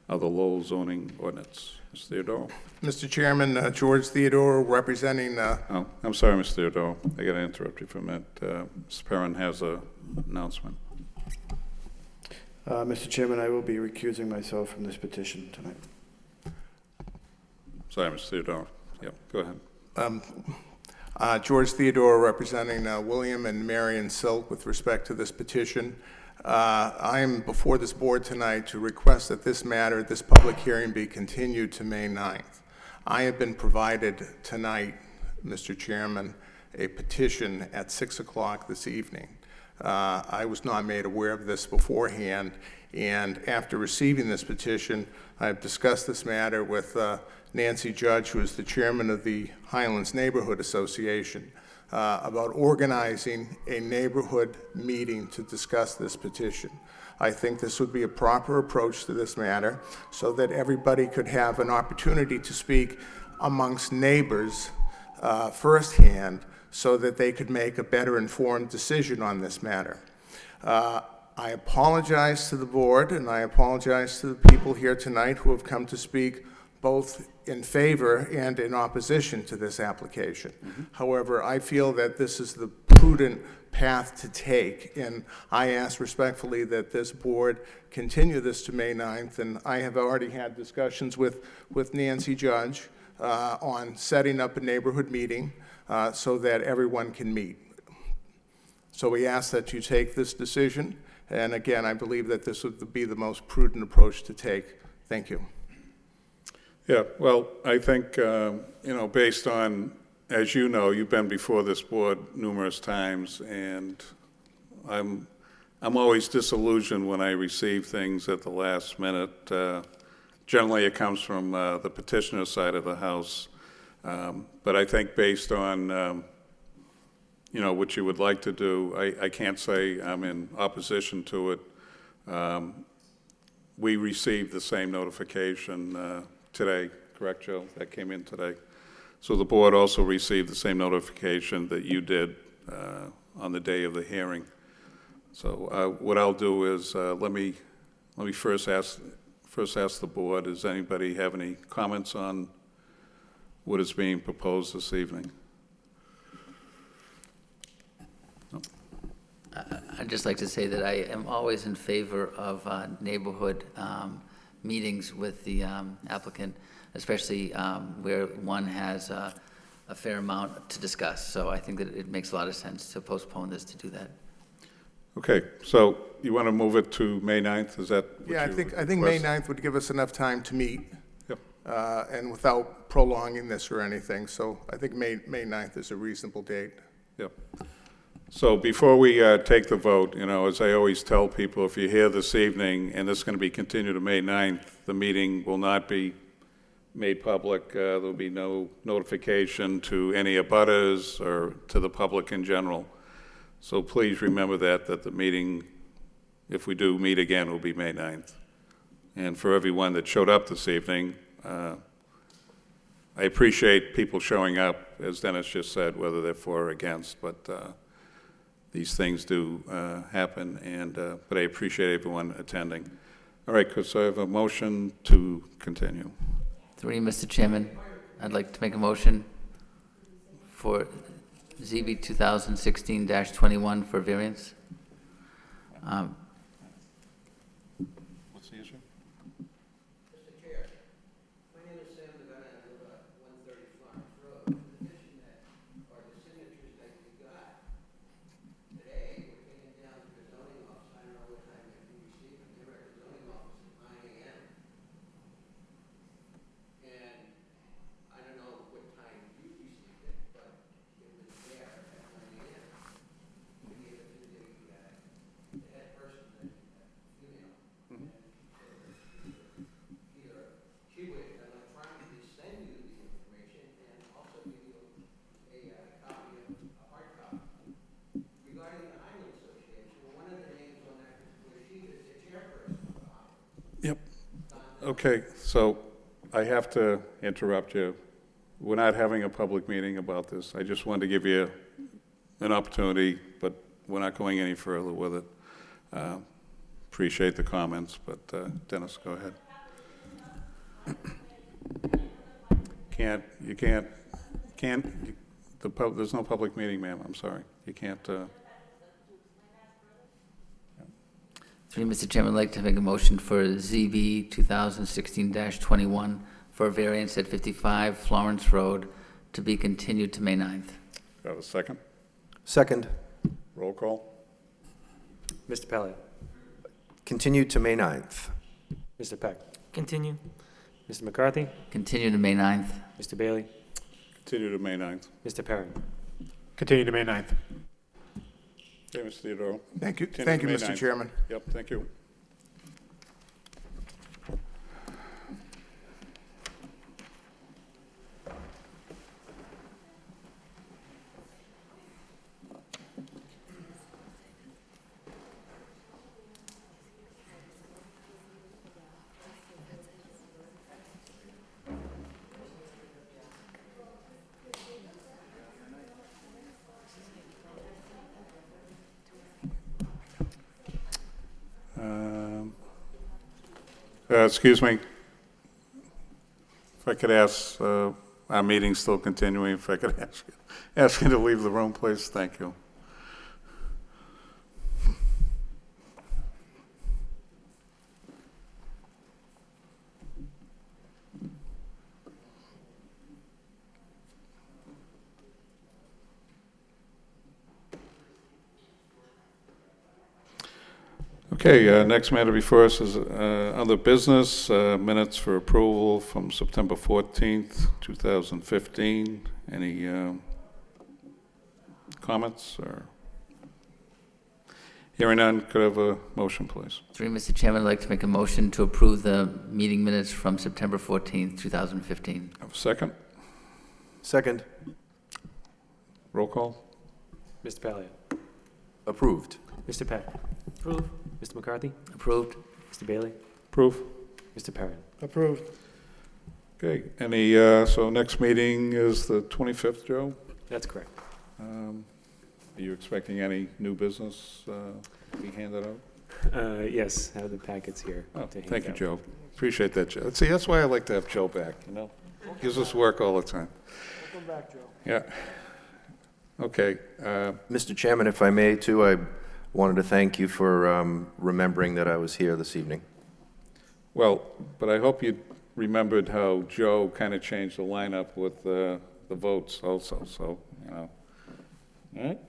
of the Lowell zoning ordinance. Mr. Theodore? Mr. Chairman, George Theodore, representing, Oh, I'm sorry, Mr. Theodore. I got to interrupt you for a minute. Mr. Perrin has an announcement. Mr. Chairman, I will be recusing myself from this petition tonight. Sorry, Mr. Theodore. Yep, go ahead. George Theodore, representing William and Marion Silk with respect to this petition. I am before this board tonight to request that this matter, this public hearing, be continued to May 9th. I have been provided tonight, Mr. Chairman, a petition at 6 o'clock this evening. I was not made aware of this beforehand, and after receiving this petition, I've discussed this matter with Nancy Judge, who is the chairman of the Highlands Neighborhood Association, about organizing a neighborhood meeting to discuss this petition. I think this would be a proper approach to this matter so that everybody could have an opportunity to speak amongst neighbors firsthand so that they could make a better informed decision on this matter. I apologize to the board and I apologize to the people here tonight who have come to speak both in favor and in opposition to this application. However, I feel that this is the prudent path to take, and I ask respectfully that this board continue this to May 9th, and I have already had discussions with Nancy Judge on setting up a neighborhood meeting so that everyone can meet. So we ask that you take this decision, and again, I believe that this would be the most prudent approach to take. Thank you. Yeah, well, I think, based on, as you know, you've been before this board numerous times, and I'm always disillusioned when I receive things at the last minute. Generally, it comes from the petitioner side of the house. But I think based on, what you would like to do, I can't say I'm in opposition to it. We received the same notification today, correct, Joe? That came in today. So the board also received the same notification that you did on the day of the hearing. So what I'll do is let me first ask the board, does anybody have any comments on what is being proposed this evening? No? I'd just like to say that I am always in favor of neighborhood meetings with the applicant, especially where one has a fair amount to discuss. So I think that it makes a lot of sense to postpone this to do that. Okay, so you want to move it to May 9th? Is that what Yeah, you I think May request? 9th would give us enough time to meet. Yep. And without prolonging this or anything. So I think May 9th is a reasonable date. Yep. So before we take the vote, as I always tell people, if you're here this evening and this is going to be continued to May 9th, the meeting will not be made public. There'll be no notification to any abutters or to the public in general. So please remember that the meeting, if we do meet again, will be May 9th. And for everyone that showed up this evening, I appreciate people showing up, as Dennis just said, whether they're for or against, but these things do happen, but I appreciate everyone attending. All right, so I have a motion to continue. Through you, Mr. Chairman, I'd like to make a motion for ZB 2016-21 for variance. What's the issue? Mr. Chair, my name is Sam Devine, I live at 130 Florence Road. The petition or the signatures that you got today were taken down to the zoning office. I don't know what time you received them. They were at the zoning office at 9 a.m. And I don't know what time you received it, but it was there at 9 a.m. We gave it to the head person, the female. Either she would electronically send you the information and also give you a copy of a hard copy. Regarding the Highland Association, one of the names on that particular sheet is the chairperson of the Highland. Yep. Okay, so I have to interrupt you. We're not having a public meeting about this. I just wanted to give you an opportunity, but we're not going any further with it. Appreciate the comments, but Dennis, go ahead. You can't, there's no public meeting, ma'am, I'm sorry. You can't, Through Mr. Chairman, I'd like to make a motion for ZB 2016-21 for a variance at 55 Florence Road to be continued to May 9th. do I have a second? Second. Roll call? Mr. Pellet, Continued to May 9th. Mr. Peck, Continue. Mr. McCarthy, Continue to May 9th. Mr. Bailey, Continue to May 9th. Mr. Perrin. Continue to May 9th. Okay, Mr. Theodore. Thank you, Continue thank to you, May Mr. 9th. Chairman. Yep, thank you. Excuse me. If I could ask, our meeting's still continuing, if I could ask you to leave the room, please, thank you. Okay, next matter before us is other business, minutes for approval from September 14th, 2015. Any comments or? Hearing none, could I have a motion, please? Through Mr. Chairman, I'd like to make a motion to approve the meeting minutes from September 14th, 2015. Have a second? Second. Roll call? Mr. Pellet, Approved. Mr. Peck, Approve. Mr. McCarthy, Approved. Mr. Bailey, Approve? Mr. Perrin. Approved. Okay, any, so next meeting is the 25th, Joe? That's correct. Are you expecting any new business to be handed out? Yes, I have the packets here. Oh, to hand thank you, out. Joe. Appreciate that, Joe. See, that's why I like to have Joe back, you know? Gives us work all the time. Welcome back, Joe. Yeah. Okay, Mr. Chairman, if I may, too, I wanted to thank you for remembering that I was here this evening. well, but I hope you remembered how Joe kind of changed the lineup with the votes also, so, you know. All right?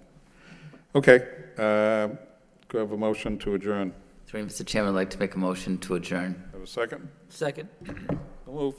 Okay, could I have a motion to adjourn? Through Mr. Chairman, I'd like to make a motion to adjourn. Have a second? Second. Move.